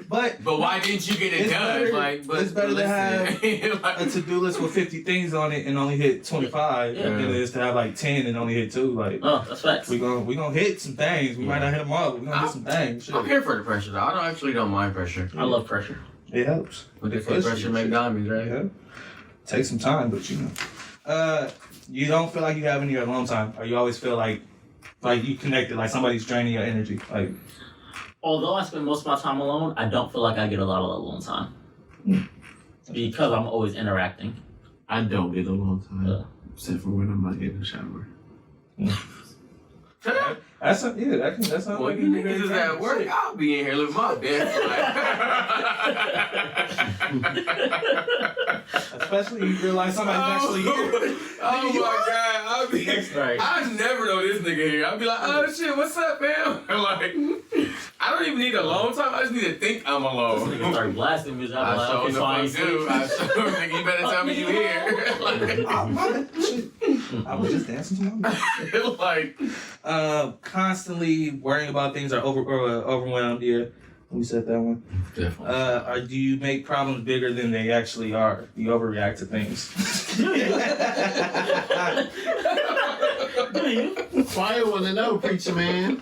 But Why didn't you get it It's done? better- it's better to have like, a to-do list with 50 things on it and only hit 25 Yeah. than it is to have like 10 and only hit 2. Like Oh, that's facts. we gonna hit some things. We might not hit them all, but we gonna hit some things. Shit. I'm here for the pressure though. I don't mind pressure. I love pressure. It helps. But they say pressure make diamonds, right? Yeah. Take some time, but you know. You don't feel like you have any alone time, or you always feel like you connected, like somebody's draining your energy. Like Although I spend most of my time alone, I don't feel like I get a lot of alone time. Because I'm always interacting. I don't get a long time. Yeah. Except for when I'm like in the shower. that's not Well, you niggas is at work. I'll be in here living my best life. Especially you realize somebody's actually here. Oh my god, I'll be. Right. I never know this nigga here. I'll be like, oh shit, what's up, fam? Like, I don't even need alone time. I just need to think I'm This alone. nigga started blasting music. I'm I like, sure okay, the so I fuck ain't do. sleep. I sure nigga, you better tell me you here. I was just dancing to my like, constantly worrying about things or overwhelmed. Yeah, we said that one. definitely. Or do you make problems bigger than they actually are? Do you overreact to things? Why you wanna know, preacher man?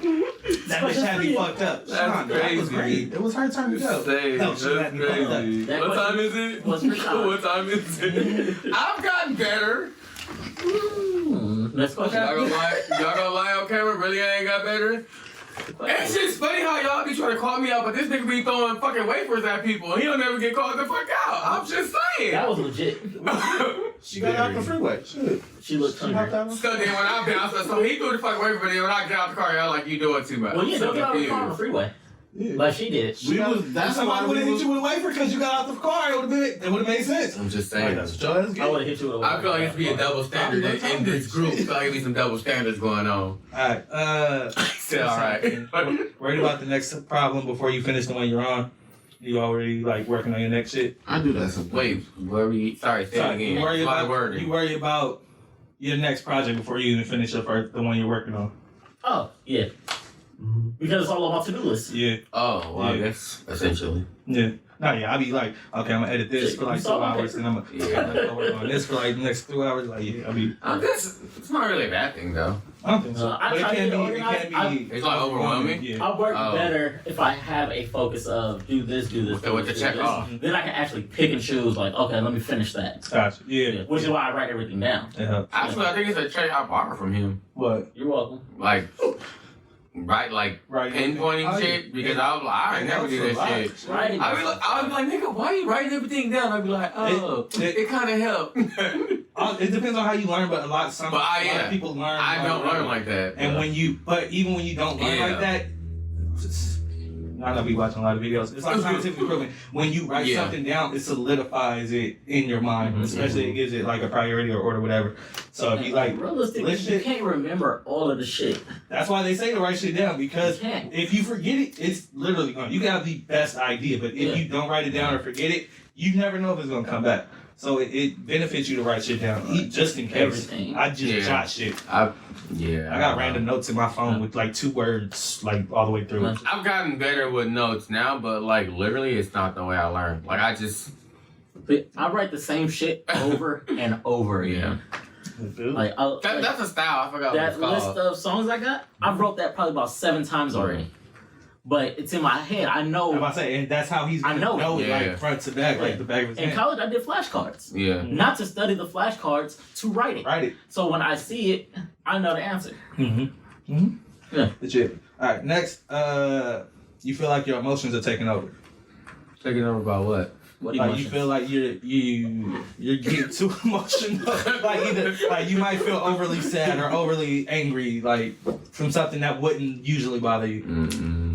That bitch had me fucked up. That's Sean, that was crazy. great. It was her turn to go. Say, No, that's she had me fucked up. crazy. That What question time is it? was for Sean. What time is it? I've gotten better. Next question. Y'all gonna lie on camera? Really, I ain't got better? It's just funny how y'all be trying to call me out, but this nigga be throwing fucking wafers at people, and he don't never get called the fuck out. I'm just saying. That was legit. She got out the freeway. Shit. She looked She hopped hungry. out. So then when I bounced, so he threw the fucking wafer, but then when I get out the car, y'all like, you doing too much. Well, yeah, So don't get out of the car on the confused. freeway. Yeah. Like she did. That's Somebody why would have we hit you with a wafer because you got out the car. It would have made sense. I'm just saying. That's what y'all is I getting. would have hit you with a I feel like it should be a double standard in this group. I feel like it be some double standards going on. Alright, Still alright. worried about the next problem before you finish the one you're on? You already like working on your next shit? I do that sometimes. Wait, where we? Sorry, say it again. You worry A lot of about wording. you worry about your next project before you even finish up the one you're working on. Oh, yeah. Because it's all about to-do lists. Yeah, Oh, well, I Yeah. guess essentially. yeah. No, yeah, I be like, okay, I'm gonna edit this for like 2 hours, and I'm gonna work on this for like the next 2 hours. Like, yeah, I mean, It's not really a bad thing though. I don't think so. I But it try to can get be. It organized. can be. It's like overwhelming. Yeah. I work Oh. better if I have a focus of do this, do this, do With the this, check do this. off. Then I can actually pick and choose. Like, okay, let me finish that. Gotcha. Yeah. Yeah, which is why I write everything down. It helps. Actually, I think it's a trait I borrowed from him. What? You're welcome. Like, like Right. pinpointing Oh, yeah. shit because I was like, I ain't never do that shit. Writing. I was like, nigga, why you writing everything down? I'd be like, oh, it kind of helped. It depends on how you learn, but a lot of people learn. I don't learn like that. And even when you don't learn Yeah. like that, I know we watching a lot of videos. It's like scientifically proven. When you write something down, it solidifies it in your mind, especially it gives it like a priority or order, whatever. So if you like, realistically, you can't remember all of the shit. That's why they say to write shit down, because if you forget it, it's literally gone. You can have the best idea, but if you don't write it down or forget it, you never know if it's gonna come back. So it benefits you to write shit down, just in case. Everything. I just jot shit. I got random notes in my phone with like 2 words, like all the way through. I've gotten better with notes now, but like literally, it's not the way I learned. Like I write the same shit over and over again. Like that's a style. I forgot that what it's list called. of songs I got. I wrote that probably about 7 times already. But it's in my head. I know. I'm about to say, and that's how he's gonna know it, like front to back, like the back of his hand. In college, I did flashcards. Yeah. Not to study the flashcards, to write it. Write it. So when I see it, I know the answer. Yeah. Legit. All right. Next, you feel like your emotions are taking over. Taking over by what? What Like emotions? you feel like you're getting too emotional. Like either like you might feel overly sad or overly angry, like from something that wouldn't usually bother you.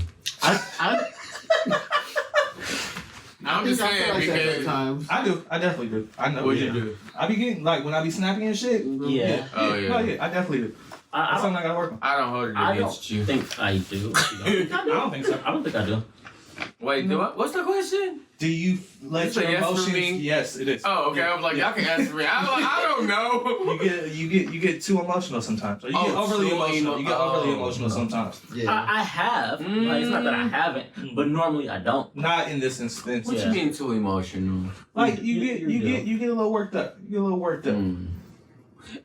I'm just saying because times. I do. I definitely do. I know. What you do? I be getting like when I be snapping and shit. Yeah. Oh yeah. No, yeah. I definitely do. That's something I gotta work on. I don't hold it I against don't you. think I do. I don't think so. I don't think I do. Wait, do I? What's the question? Do you let It's a your yes for emotions? me? Yes, it is. Oh, okay. I was like, y'all can answer me. I'm like, I don't know. You get too emotional sometimes. Or you get overly too emotional. You get overly emotional no. sometimes. Yeah. I have. Like, it's not that I haven't, but normally I don't. Not in this instance. What you mean too emotional? Like you get a little worked up. You get a little worked up.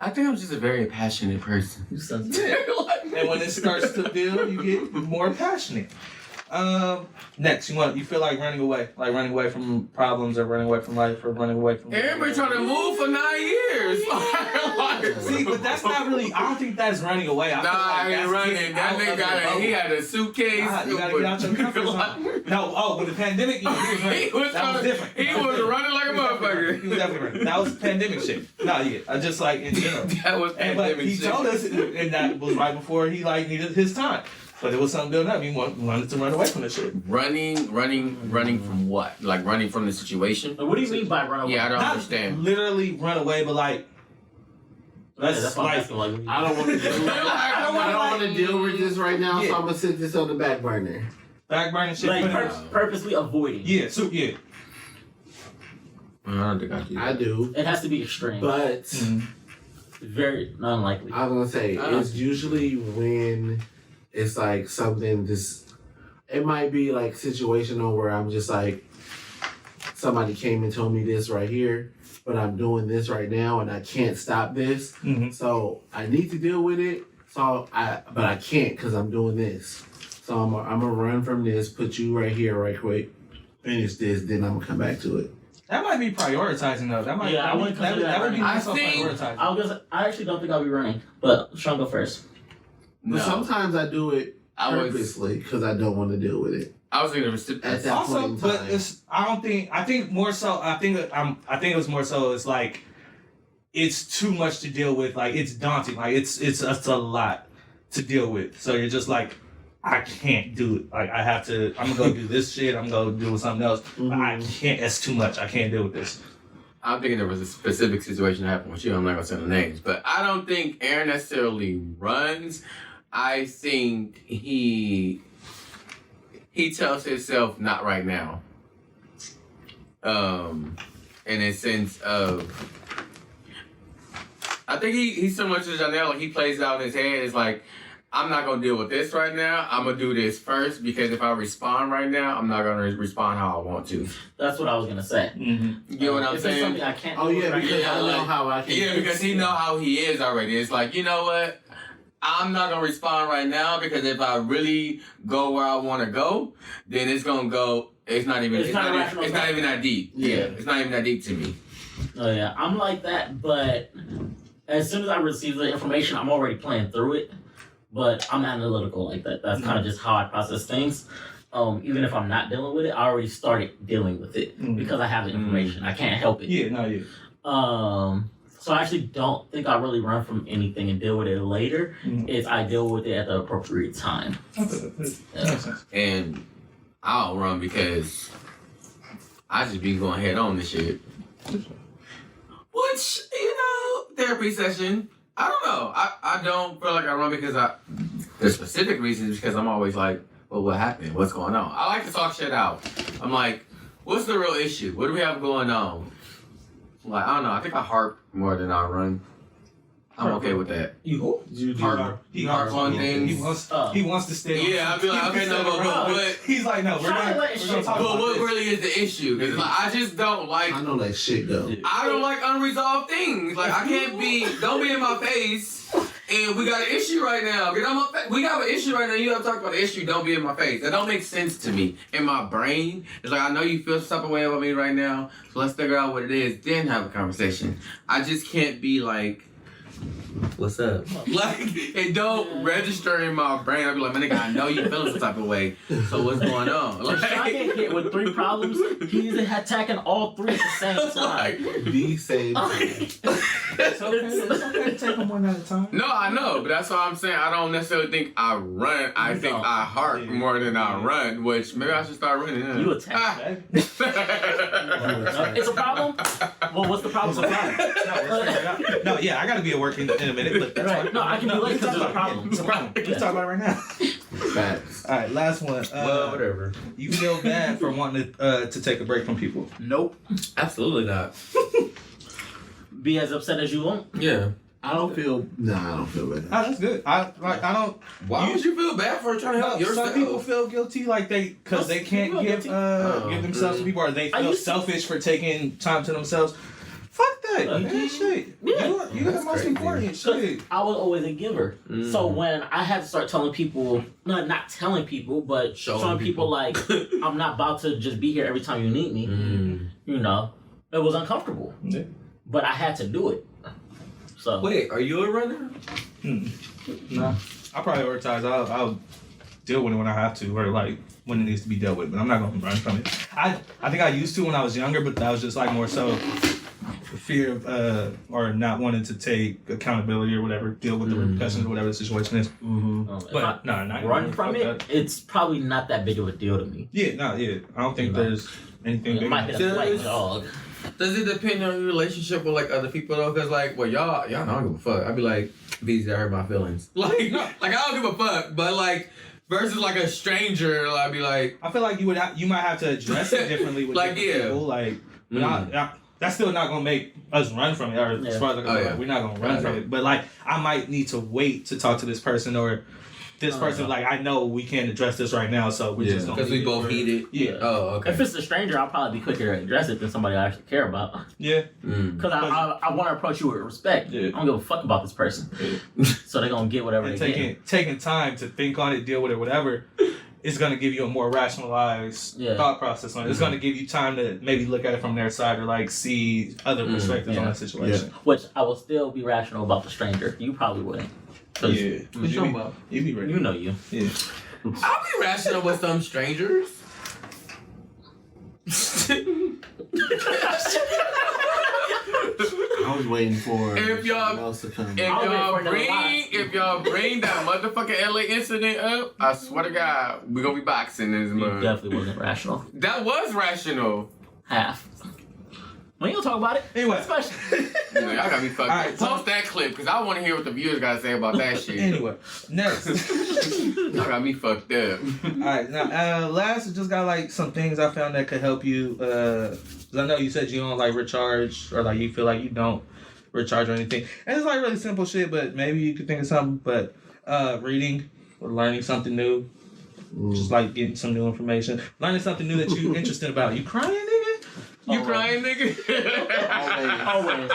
I think I'm just a very passionate person. And when it starts to build, you get more passionate. Next, you feel like running away from problems, or running away from life, or running away from. Everybody trying to move for 9 years. See, but that's not really. I don't think that's running away. I ain't running. That nigga he had a suitcase. You gotta get out your comfort zone. No, with the pandemic, he was running. That was different. He was running like a motherfucker. He was definitely running. That was pandemic shit. No, yeah, I just like in general. That was pandemic But he shit. told us, and that was right before he like needed his time. But there was something building up. He wanted to run away from this shit. Running from what? Like running from the situation? What do you mean by run away? Yeah, I don't Not understand. literally run away, but like That's what I'm like asking, like, I don't want to deal. I don't want to deal with this right now, so Yeah. I'm gonna sit this on the back burner. back burning shit. like put it- purposely avoiding. yeah, so yeah. I don't think I do. I do, It has to be extreme. but Very unlikely. I was gonna say it's usually when it's like something just. It might be like situational where I'm just like, somebody came and told me this right here, but I'm doing this right now and I can't stop this. So I need to deal with it. But I can't because I'm doing this. So I'm gonna run from this, put you right here, right quick, finish this, then I'm gonna come back to it. That might be prioritizing though. That might Yeah, I wouldn't consider that would be running. myself I think- prioritizing. I actually don't think I'll be running, but Sean, go first. But sometimes I do it purposely because I don't want to deal with it. I was thinking At that Also, point in but time. I think more so. I think it was more so. It's like it's too much to deal with. Like it's daunting. Like it's a lot to deal with. So you're just like, I can't do it. Like I'm gonna go do this shit. I'm gonna go do something else. But I can't. That's too much. I can't deal with this. I'm thinking there was a specific situation that happened with you. I'm not gonna say the names, but I don't think Aaron necessarily runs. I think he tells himself not right now. In a sense of, I think he's so much as Janelle. Like he plays out in his head. It's like, I'm not gonna deal with this right now. I'm gonna do this first because if I respond right now, I'm not gonna respond how I want to. That's what I was gonna say. You know what I'm If it's saying? something I can't Oh do yeah, right because now, I know like- how I can. Yeah, because he know how he is already. It's like, you know what? I'm not gonna respond right now because if I really go where I want to go, then it's gonna go. It's not even that deep. Yeah. It's not even that deep to me. Oh yeah, I'm like that, but as soon as I receive the information, I'm already playing through it. But I'm analytical like that. That's kind of just how I process things. Even if I'm not dealing with it, I already started dealing with it because I have the information. I can't help it. Yeah, no, yeah. So I actually don't think I really run from anything and deal with it later. It's I deal with it at the appropriate time. That makes sense. And I don't run because I just be going head on this shit. Which, therapy session. I don't know. I don't feel like I run because there's specific reasons because I'm always like, well, what happened? What's going on? I like to talk shit out. I'm like, what's the real issue? What do we have going on? Like, I don't know. I think I harp more than I run. I'm okay with that. He harp on things. He wants to stay. Yeah, I'd be like, okay, no, but he's like, no, we're gonna talk but about what this. really is the issue? Because I just don't like. I know that shit though. I don't like unresolved things. Like I can't don't be in my face. And we got an issue right now. We got an issue right now. You have to talk about the issue. Don't be in my face. That don't make sense to me. In my brain, it's like I know you feel some type of way about me right now. So let's figure out what it is. Then have a conversation. I just can't be like, what's up? Like, it don't register in my brain. I'll be like, my nigga, I know you feeling some type of way. So what's going on? Like, I get hit with 3 problems. He's attacking all 3 at the same time. The same. It's okay to take them one at a time. No, I know, but that's why I'm saying I don't necessarily think I run. I think I harp more than I run, which maybe I should start running. Huh? You attack. It's a problem? Well, what's the problem? No, yeah, I gotta be at work in a minute, but that's right. fine. No, I can be late because there's a problem. It's a problem. Let's talk about it right now. Facts. All right, last one. Well, whatever. You feel bad for wanting to take a break from people? Nope. Absolutely not. Be as upset as you want. Yeah. I don't feel bad. Oh, that's good. I don't. Why would you feel bad for trying to help yourself? Some people feel guilty, like because they can't give themselves to people, or they feel selfish for taking time to themselves. Fuck that. Man, shit. Yeah. You're the most important shit. I was always a giver. So when I had to start telling people, not telling people, but showing people like, I'm not about to just be here every time you need me, it was uncomfortable. Yeah. But I had to do it. So Wait, are you a runner? No. I prioritize. I'll deal with it when I have to, or like when it needs to be dealt with, but I'm not going to run from it. I think I used to when I was younger, but that was just like more so the fear of or not wanting to take accountability or whatever, deal with the repercussions or whatever the situation is. But not run from it. That. It's probably not that big of a deal to me. Yeah. I don't think there's anything It big. might hit a white dog. Does it depend on your relationship with like other people though? Cause like, well, y'all know I don't give a fuck. I'd be like, Veezy, that hurt my feelings. Like I don't give a fuck. But like, versus like a stranger, I'd be like, I feel like you might have to address it differently with like, different people. Like, that's still not gonna make us run from it. Or as far as we're not gonna run from it. But like, I might need to wait to talk to this person or this person. Like, I know we can't address this right now, so we're just gonna. Because we both heated. Yeah. Oh, okay. If it's a stranger, I'll probably be quicker to address it than somebody I actually care about. Yeah. Because I want to approach you with respect. Yeah. I don't give a fuck about this person. Yeah. So they're gonna get whatever they get. Taking time to think on it, deal with it, whatever. It's going to give you a more rationalized thought process on it. It's going to give you time to maybe look at it from their side or like see other perspectives on that situation. Yeah. Which I will still be rational about the stranger. You probably wouldn't. What you talking about? You be ready. You know you. Yeah. I'll be rational with some strangers. I was waiting for if y'all else to come. If y'all bring that motherfucking LA incident up, I swear to God, we gonna be boxing this month. Definitely wasn't rational. That was rational. Half. We ain't gonna talk about it. Anyway. Y'all got me fucked up. Post that clip, because I want to hear what the viewers got to say about that shit. Anyway, next. Y'all got me fucked up. Alright, now, last, I just got like some things I found that could help you. Because I know you said you don't like recharge, or like you feel like you don't recharge or anything. And it's like really simple shit, but maybe you could think of something. But reading or learning something new. Just like getting some new information. Learning something new that you're interested about. You crying, nigga? You crying, nigga? Always.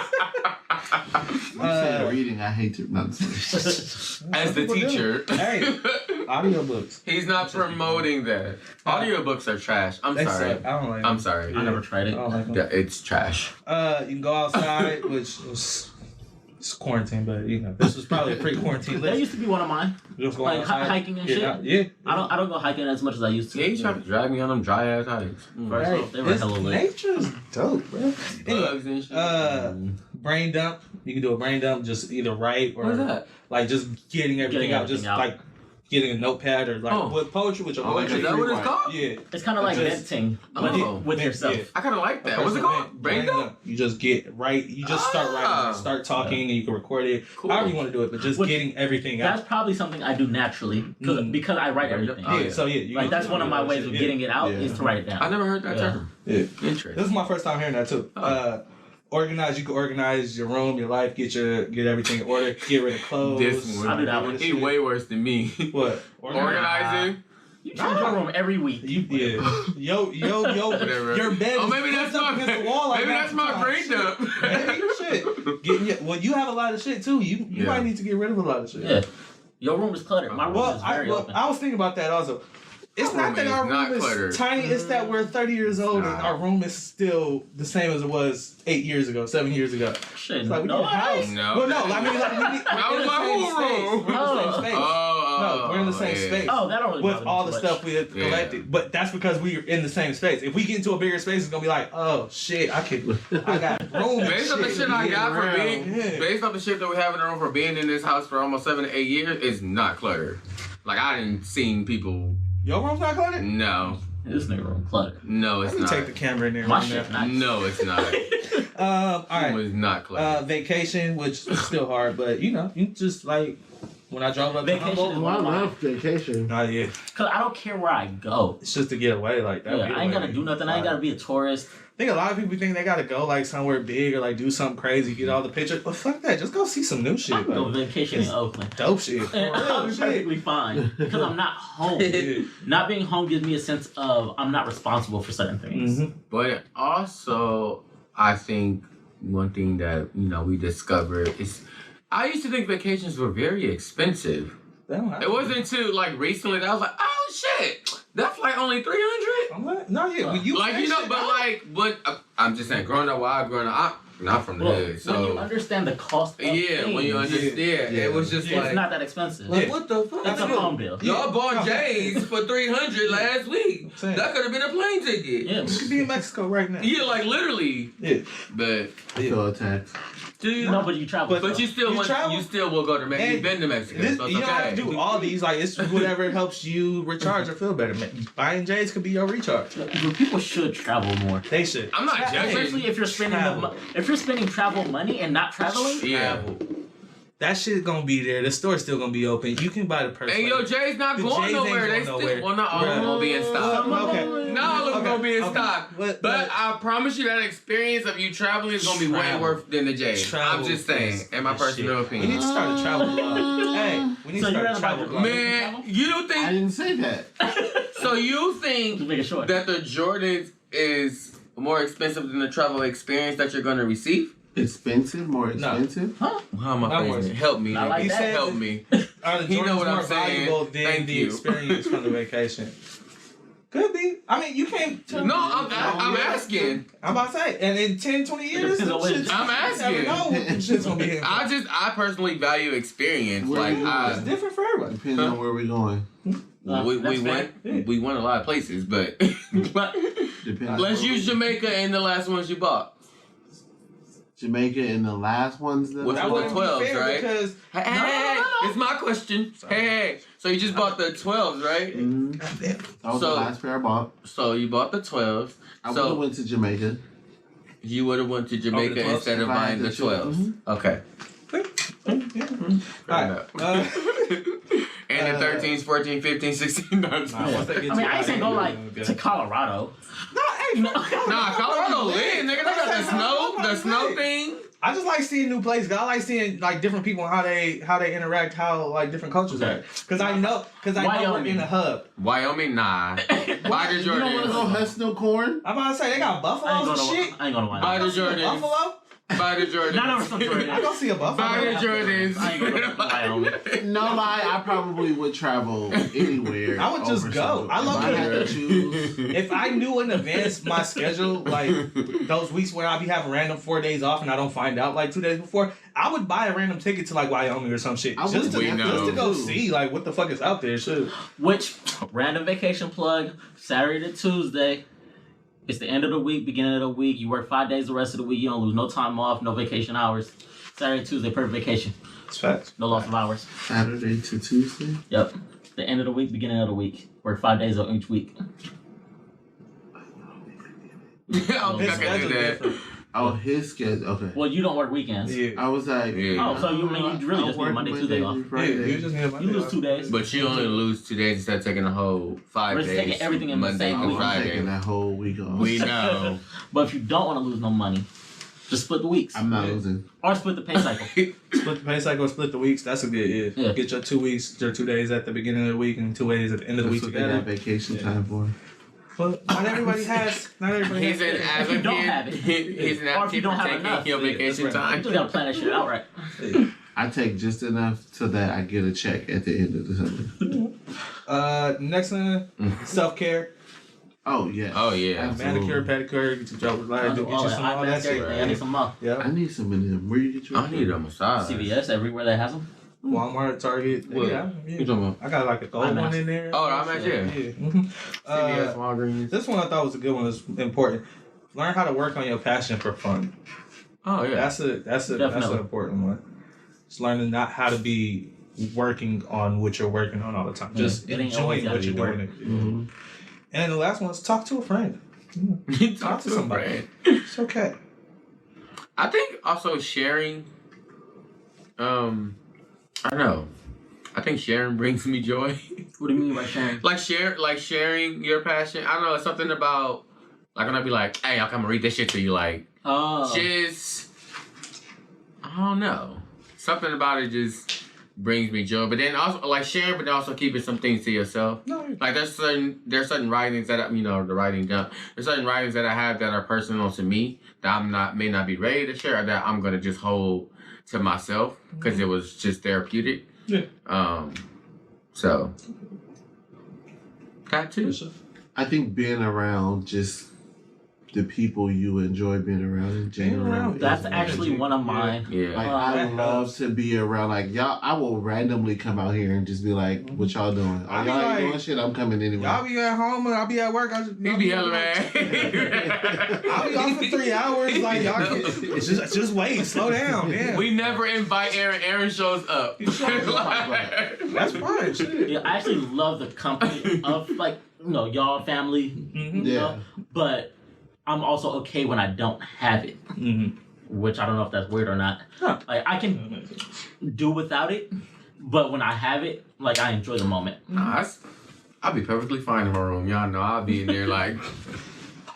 You said reading, I hate to. Not As the teacher. Hey, audiobooks. He's not promoting that. Audiobooks are trash. I'm sorry. I don't like them. I'm sorry. I never tried it. I don't like them. Yeah, it's trash. You can go outside, which was it's quarantine, but you know this was probably a pre-quarantine That list. used to be one of mine. Just go Like outside. hiking and shit. Yeah. I don't go hiking as much as I used to. Yeah, you tried to drag me on them dry ass hikes. First off, they were hella lit. Nature's dope, bro. Bugs and shit. Brain dump. You can do a brain dump, just either write or What's that? like just getting everything out. Just like getting a notepad or like with poetry with your poetry. Is that what it's called? Yeah. It's kind of like venting with yourself. Yeah. I kind of like that. What's it called? Brain dump? You just get you just start writing, start talking, and you can record it. Cool. However you want to do it, but just getting everything out. That's probably something I do naturally because I write everything. Yeah, so yeah, that's one of my ways of getting it out is to write it down. I never heard that term. Yeah. Interesting. This is my first time hearing that too. Organize. You can organize your room, your life, get everything in order, get rid of clothes. I do that one. He way worse than me. What? Organizing. You change your room every week. Yo, Whatever. Your bed. Oh, maybe that's my against the wall. Like maybe that's my brain dump. Maybe shit. Well, you have a lot of shit too. You might need to get rid of a lot of shit. Yeah. Your room is cluttered. My room is very open. I was thinking about that also. It's not that our room is tiny, it's that we're 30 years old and our room is still the same as it was 8 years ago, 7 years ago. Shit, it's like we need a house. No. Well, no, I mean, like, we need, that was my whole room. We're in the same space. No, we're in the same space. Oh, that don't really with all the stuff we have collected. But that's because we're in the same space. If we get into a bigger space, it's going to be like, oh, shit, I got room. Based on the shit I got for being, based on the shit that we have in the room for being in this house for almost 7 to 8 years, it's not cluttered. Like, I didn't seen people. Your room's not cluttered? No. This nigga room cluttered. No, it's not. Take the camera in there. My shit nice. No, it's not. All right. It's not cluttered. Vacation, which is still hard, but you just like when I drove up to Humboldt. I love vacation. Oh yeah. Cause I don't care where I go. It's just to get away like that. Yeah, I ain't gotta do nothing. I ain't gotta be a tourist. I think a lot of people think they gotta go like somewhere big or like do something crazy, get all the pictures. But fuck that, just go see some new shit. I can go vacation in Oakland. Dope shit. And I'll be perfectly fine because I'm not home. Not being home gives me a sense of I'm not responsible for certain things. Mm-hmm. But also, I think one thing that we discovered is I used to think vacations were very expensive. It wasn't until like recently that I was like, oh shit, that flight only $300. No, yeah, when you I'm just saying, growing up, I'm not from the hood, so when you understand the cost of things, when you understand, it was just like it's not that expensive. Like what the fuck? It's a phone bill. Y'all bought J's for $300 last week. That could have been a plane ticket. Yeah, you could be in Mexico right now. Yeah, like literally. Yeah, but I feel attacked. No, but you travel. But you still will go to Mexico. You've been to Mexico. So you don't have to do all these. Like it's whatever helps you recharge or feel better. Buying J's could be your recharge. But people should travel more. They should. I'm not judging. Especially if you're spending travel money and not traveling. Yeah. That shit gonna be there. The store's still gonna be open. You can buy the purse. Hey, yo, Jay's not going nowhere. They still, well, not all of them gonna be in stock. Okay. Not all of them gonna be in stock. But I promise you that experience of you traveling is gonna be way worse than the J's. I'm just saying, in my personal opinion. We need to start a travel blog. Hey, we need to start a travel blog. Man, you don't think... I didn't say that. So you think that the Jordans is more expensive than the travel experience that you're gonna receive? Expensive? More expensive? No. Huh? How am I phrasing it? Help me. Like he said, help me. Are the Jordans more valuable than the experience from the vacation? Could be. I mean, you can't... No, I'm asking. I'm about to say, and in 10, 20 years, I'm asking. Shit's gonna be here. I personally value experience. It's different for everybody. Depending on where we're going. We went a lot of places, but let's use Jamaica and the last ones you bought. Jamaica and the last ones that was the 12s, right? Because hey, it's my question. Hey, so you just bought the 12s, right? Mm-hmm. That was the last pair I bought. So you bought the 12s. I would have went to Jamaica. You would have went to Jamaica instead of buying the 12s. Mm-hmm. Okay. And the 13s, 14, 15, 16. I ain't saying go like to Colorado. Nah, Colorado lit, nigga. They got the snow thing. I just like seeing new places. I like seeing like different people and how they interact, how like different cultures are. Because I know we're in the hub. Wyoming, nah. Buy the Jordans. You don't want to go hunt no corn? I'm about to say they got buffaloes and shit. I ain't going to Wyoming. Buy the Jordans. Buffalo? Buy the Jordans. I go see a buffalo. Buy the Jordans. I ain't going to Wyoming. No lie, I probably would travel anywhere. I would just go. I love to choose. If I knew in advance my schedule, like those weeks where I'll be having random 4 days off and I don't find out like 2 days before, I would buy a random ticket to like Wyoming or some shit. Just to go see like what the fuck is out there. Shit. Which random vacation plug, Saturday to Tuesday. It's the end of the week, beginning of the week. You work 5 days the rest of the week. You don't lose no time off, no vacation hours. Saturday, Tuesday, perfect vacation. It's facts. No loss of hours. Saturday to Tuesday? Yep. The end of the week, beginning of the week. Work 5 days on each week. I don't think I can do that. Oh, his schedule. Okay. Well, you don't work weekends. Yeah. I was like, Yeah. Oh, so you mean you really just need Monday, Tuesday off? Yeah, you just need a Monday You lose off. 2 days. But you only lose 2 days instead of taking a whole 5 We're just days. taking everything in the Monday same through week. I'm Friday. taking that whole week off. We know. But if you don't want to lose no money, just split the weeks. I'm not losing. Or split the pay cycle. Split the pay cycle, split the weeks. That's a good Yeah. Get your 2 weeks, your 2 days at the beginning of the week and 2 days at the end of the That's week what they got together. vacation time for. But not everybody has. Not everybody He's has. an If you don't have it. He's an Or if you advocate don't for have taking enough. your Yeah, vacation that's right. You time. just gotta plan that shit out right. I take just enough so that I get a check at the end of the summer. Next one, self-care. Oh yeah. Oh, yeah. Absolutely. Manicure, pedicure, get your job right, get you some all that shit. I need some more. Yeah. I need some of them. Where you get your? I need a massage. CVS, everywhere that has them. Walmart, Target. What? Yeah, You talking about? I got like a gold one in there. Oh, I'm at you. Yeah. Mhm. CVS, Walgreens. This one I thought was a good one. It's important. Learn how to work on your passion for fun. Oh, yeah. That's an Definitely. important one. Just learning not how to be working on what you're working on all the time. Just It ain't always enjoying gotta what you're be work. doing. And the last one is talk to a friend. Talk to somebody. somebody. It's okay. I think also sharing, I don't know. I think sharing brings me joy. What do you mean by sharing? like sharing your passion. I don't know, it's something about like when I be like, hey, I'll come and read this shit to you. Like, Oh. just I don't know. Something about it just brings me joy. But then also like sharing, but then also keeping some things to yourself. No, Like there's certain writings that the writing jump. There's certain writings that I have that are personal to me that may not be ready to share, or that I'm gonna just hold to myself because it was just therapeutic. Yeah. So that too. I think being around just the people you enjoy being around in general. around, is That's really- actually one of mine. Yeah. Like Well, I that love helps. to be around. Like y'all, I will randomly come out here and just be like, "What y'all doing? I Are be y'all ain't like, doing shit? I'm coming anyway." Y'all be at home and I'll be at work. You be hella mad. I'll be off for 3 hours. Like y'all, it's just wait, slow down. Yeah, We never invite Aaron. Aaron shows up. that's fine. Shit. Yeah, I actually love the company of y'all family, Mm-hmm. you Yeah. know? But I'm also okay when I don't have it, Mm-hmm. which I don't know if that's weird or not. Huh. Like I can do without it, but when I have it, like I enjoy the moment. Nah, I'll be perfectly fine in my room. Y'all know I'll be in there like,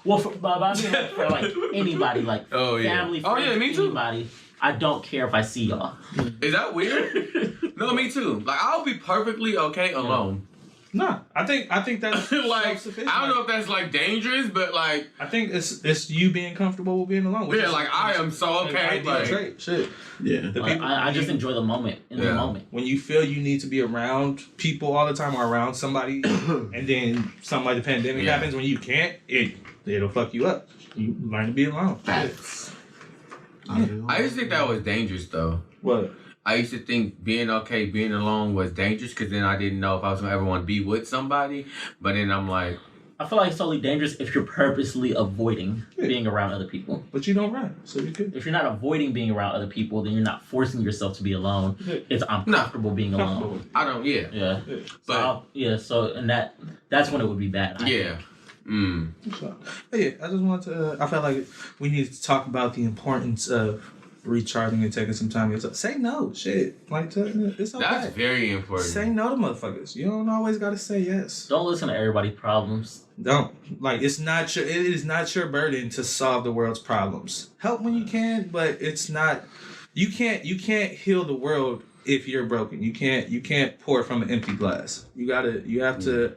Well, but I mean like, for like anybody, like oh yeah, family, oh friends, yeah, me too. anybody. I don't care if I see y'all. Is that weird? No, me too. Like I'll be perfectly okay alone. Nah, I think that's Like self-sufficient. I don't know if that's like dangerous, but like I think it's you being comfortable with being alone. which yeah, is- like I am so an okay. ideal Like, trait. Shit. Yeah. The Like, people, I just enjoy the moment in the Yeah. moment. when you feel you need to be around people all the time or around somebody, and then something like the pandemic Yeah. happens when you can't, it'll fuck you up. You learn to be alone. Facts. I used to think that was dangerous though. What? I used to think being alone was dangerous because then I didn't know if I was gonna ever want to be with somebody. But then I'm like, I feel like it's totally dangerous if you're purposely avoiding Yeah. being around other people. But you don't run, so you could. If you're not avoiding being around other people, then you're not forcing yourself to be alone. Yeah. It's I'm comfortable being alone. I don't. Yeah, Yeah. but And that's when it would be bad. I yeah. Mm. So, but yeah, I just wanted to. I felt like we needed to talk about the importance of recharging and taking some time. Say no, shit. Like it's okay. That's very important. Say no to motherfuckers. You don't always gotta say yes. Don't listen to everybody's problems. Don't. Like it is not your burden to solve the world's problems. Help when you can, but it's not you can't heal the world if you're broken. You can't pour from an empty glass. You have to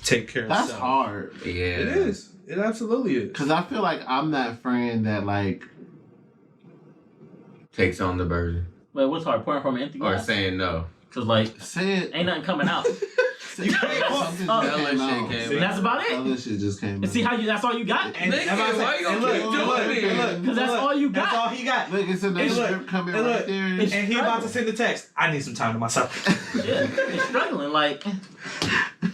take care of That's self. hard. Yeah, It is. It absolutely is. Cause I feel like I'm that friend that like takes on the burden Wait, what's hard? Pouring from an empty or glass? saying no. Because, like, say it. ain't nothing coming out. You can't. Oh, that that's about it? Other shit just came And out. see how that's all you got? And Nigga, that's what I said. why you And gonna look, keep and look, doing it? and look, 'Cause that's look, all you That's got. all he got. Look, it's another And look, script coming and right look, there. It's- And he about to send the text. I need some time to myself. Yeah, you're struggling. Like,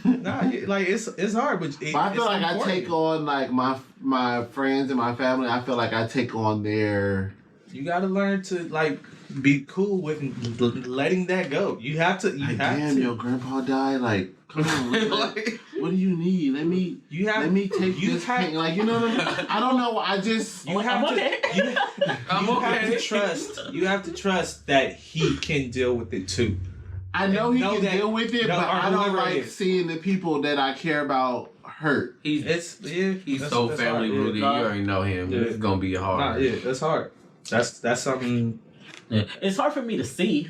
Nah, like it's hard, but But I feel like I take on like my friends and my family. I feel like I take on their You gotta learn to like be cool with letting that go. You have to. You have Damn, to. your grandpa died. Like, come on. Like, What do you need? Let me take you this have- pain. Like, you know what I mean? I don't know. I just. You have okay. to. You I'm have okay. to trust. You have to trust that he can deal with it too. I know he know can that- deal with it, no, but or I don't whoever it like is. seeing the people that I care about hurt. He's He's he's so family hard. rooted. Yeah. You already know him. Yeah. It's gonna be hard. Nah, yeah, that's hard. That's something. Yeah. It's hard for me to see,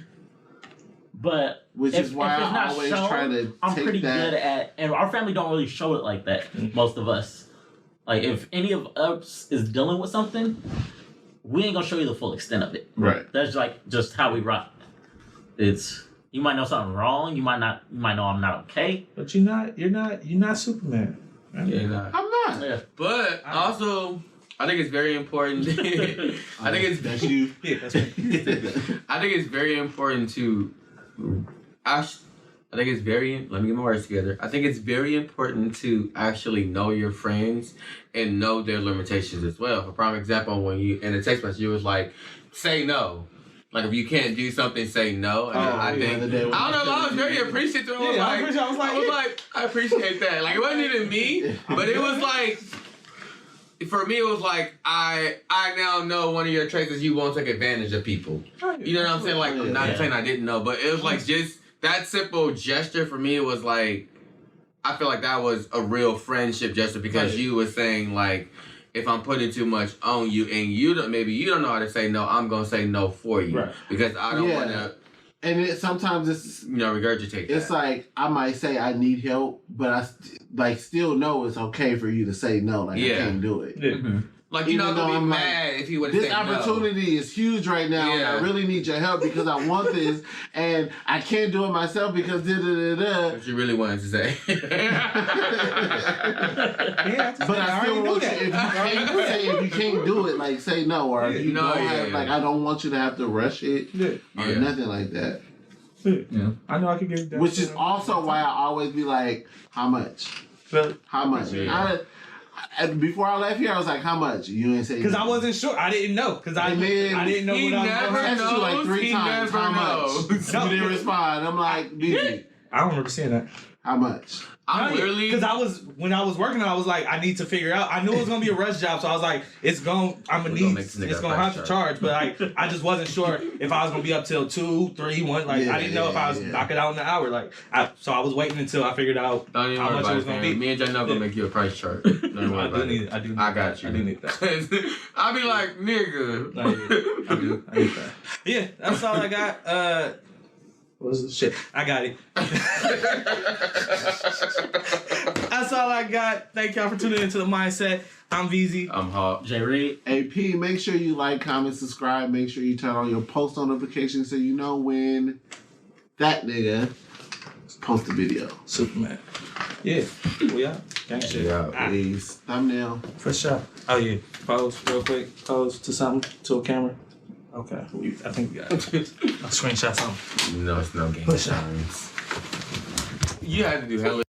but Which if, is why if it's I not always shown, try to I'm take pretty that. good at, and our family don't really show it like that. Most of us, like if any of us is dealing with something, we ain't gonna show you the full extent of it. Right. That's like just how we rock. It's you might know something wrong. You might know I'm not okay. But you're not Superman. Right? Yeah, nah. I'm not. Yeah. But also, I think it's very important. I think it's That's you. Yeah, that's right. I think it's very important to. I think it's very. Let me get my words together. I think it's very important to actually know your friends and know their limitations as well. For prime example, when you in a text message, you was like, "Say no." Like if you can't do something, say no. And I think the day when I don't know. I was very appreciative. I was like, I appreciate that. Like it wasn't even me, but it was like. For me, it was like I now know one of your traits is you won't take advantage of people. You know what I'm saying? Like I'm not saying I didn't know, but it was like just that simple gesture for me was like I feel like that was a real friendship gesture because you were saying like if I'm putting too much on you and you don't know how to say no, I'm gonna say no for you because I don't want to. And sometimes it's regurgitate that. It's like I might say I need help, but I still know it's okay for you to say no. Like I can't do it. Yeah. Mm-hmm. Like you're not Even though gonna be I'm like, mad if you would have This said no. opportunity is huge right now, and I really need your help because I want this, and I can't do it myself because da da da da. What you really wanted to say. But I still want you. If you can't do it, like say no, or if you don't have, like I don't want you to have to rush it or nothing like that. Yeah. I know I can get that. Which is also why I always be like, how much? How much? Yeah. Before I left here, I was like, how much? You ain't say because I wasn't sure. I didn't know because I didn't know He what I was never going to text you like 3 He times. never How knows. much? You didn't respond. I'm like, Veezy, I don't remember seeing that. how much? I'm really because when I was working, I was like, I need to figure out. I knew it was gonna be a rush job, so I was like, it's gonna have to charge, but I just wasn't sure if I was gonna be up till 2, 3, 1. Like I didn't know if I was knock it out in an hour. Like so I was waiting until I figured out Don't even how worry much about it was gonna be. Me and Jay not gonna make you a price chart. Don't worry I about do need it. I do. Need I got that. you. I do need that. I'll be like, nigga. I do. I need that. Yeah, that's all I got. What was the shit? I got it. That's all I got. Thank y'all for tuning into The Mindset. I'm Veezy. I'm hot. J Reed. AP, make sure you like, comment, subscribe. Make sure you turn on your post notifications so you know when that nigga post a video. Superman. Yeah. We out. Gang shit. Yeah. Please. Thumbnail. For sure. Oh yeah. Pose real quick. Pose to something. To a camera. Okay. I think we got it. I'll screenshot something. No, it's no game Push up. times. You had to do hella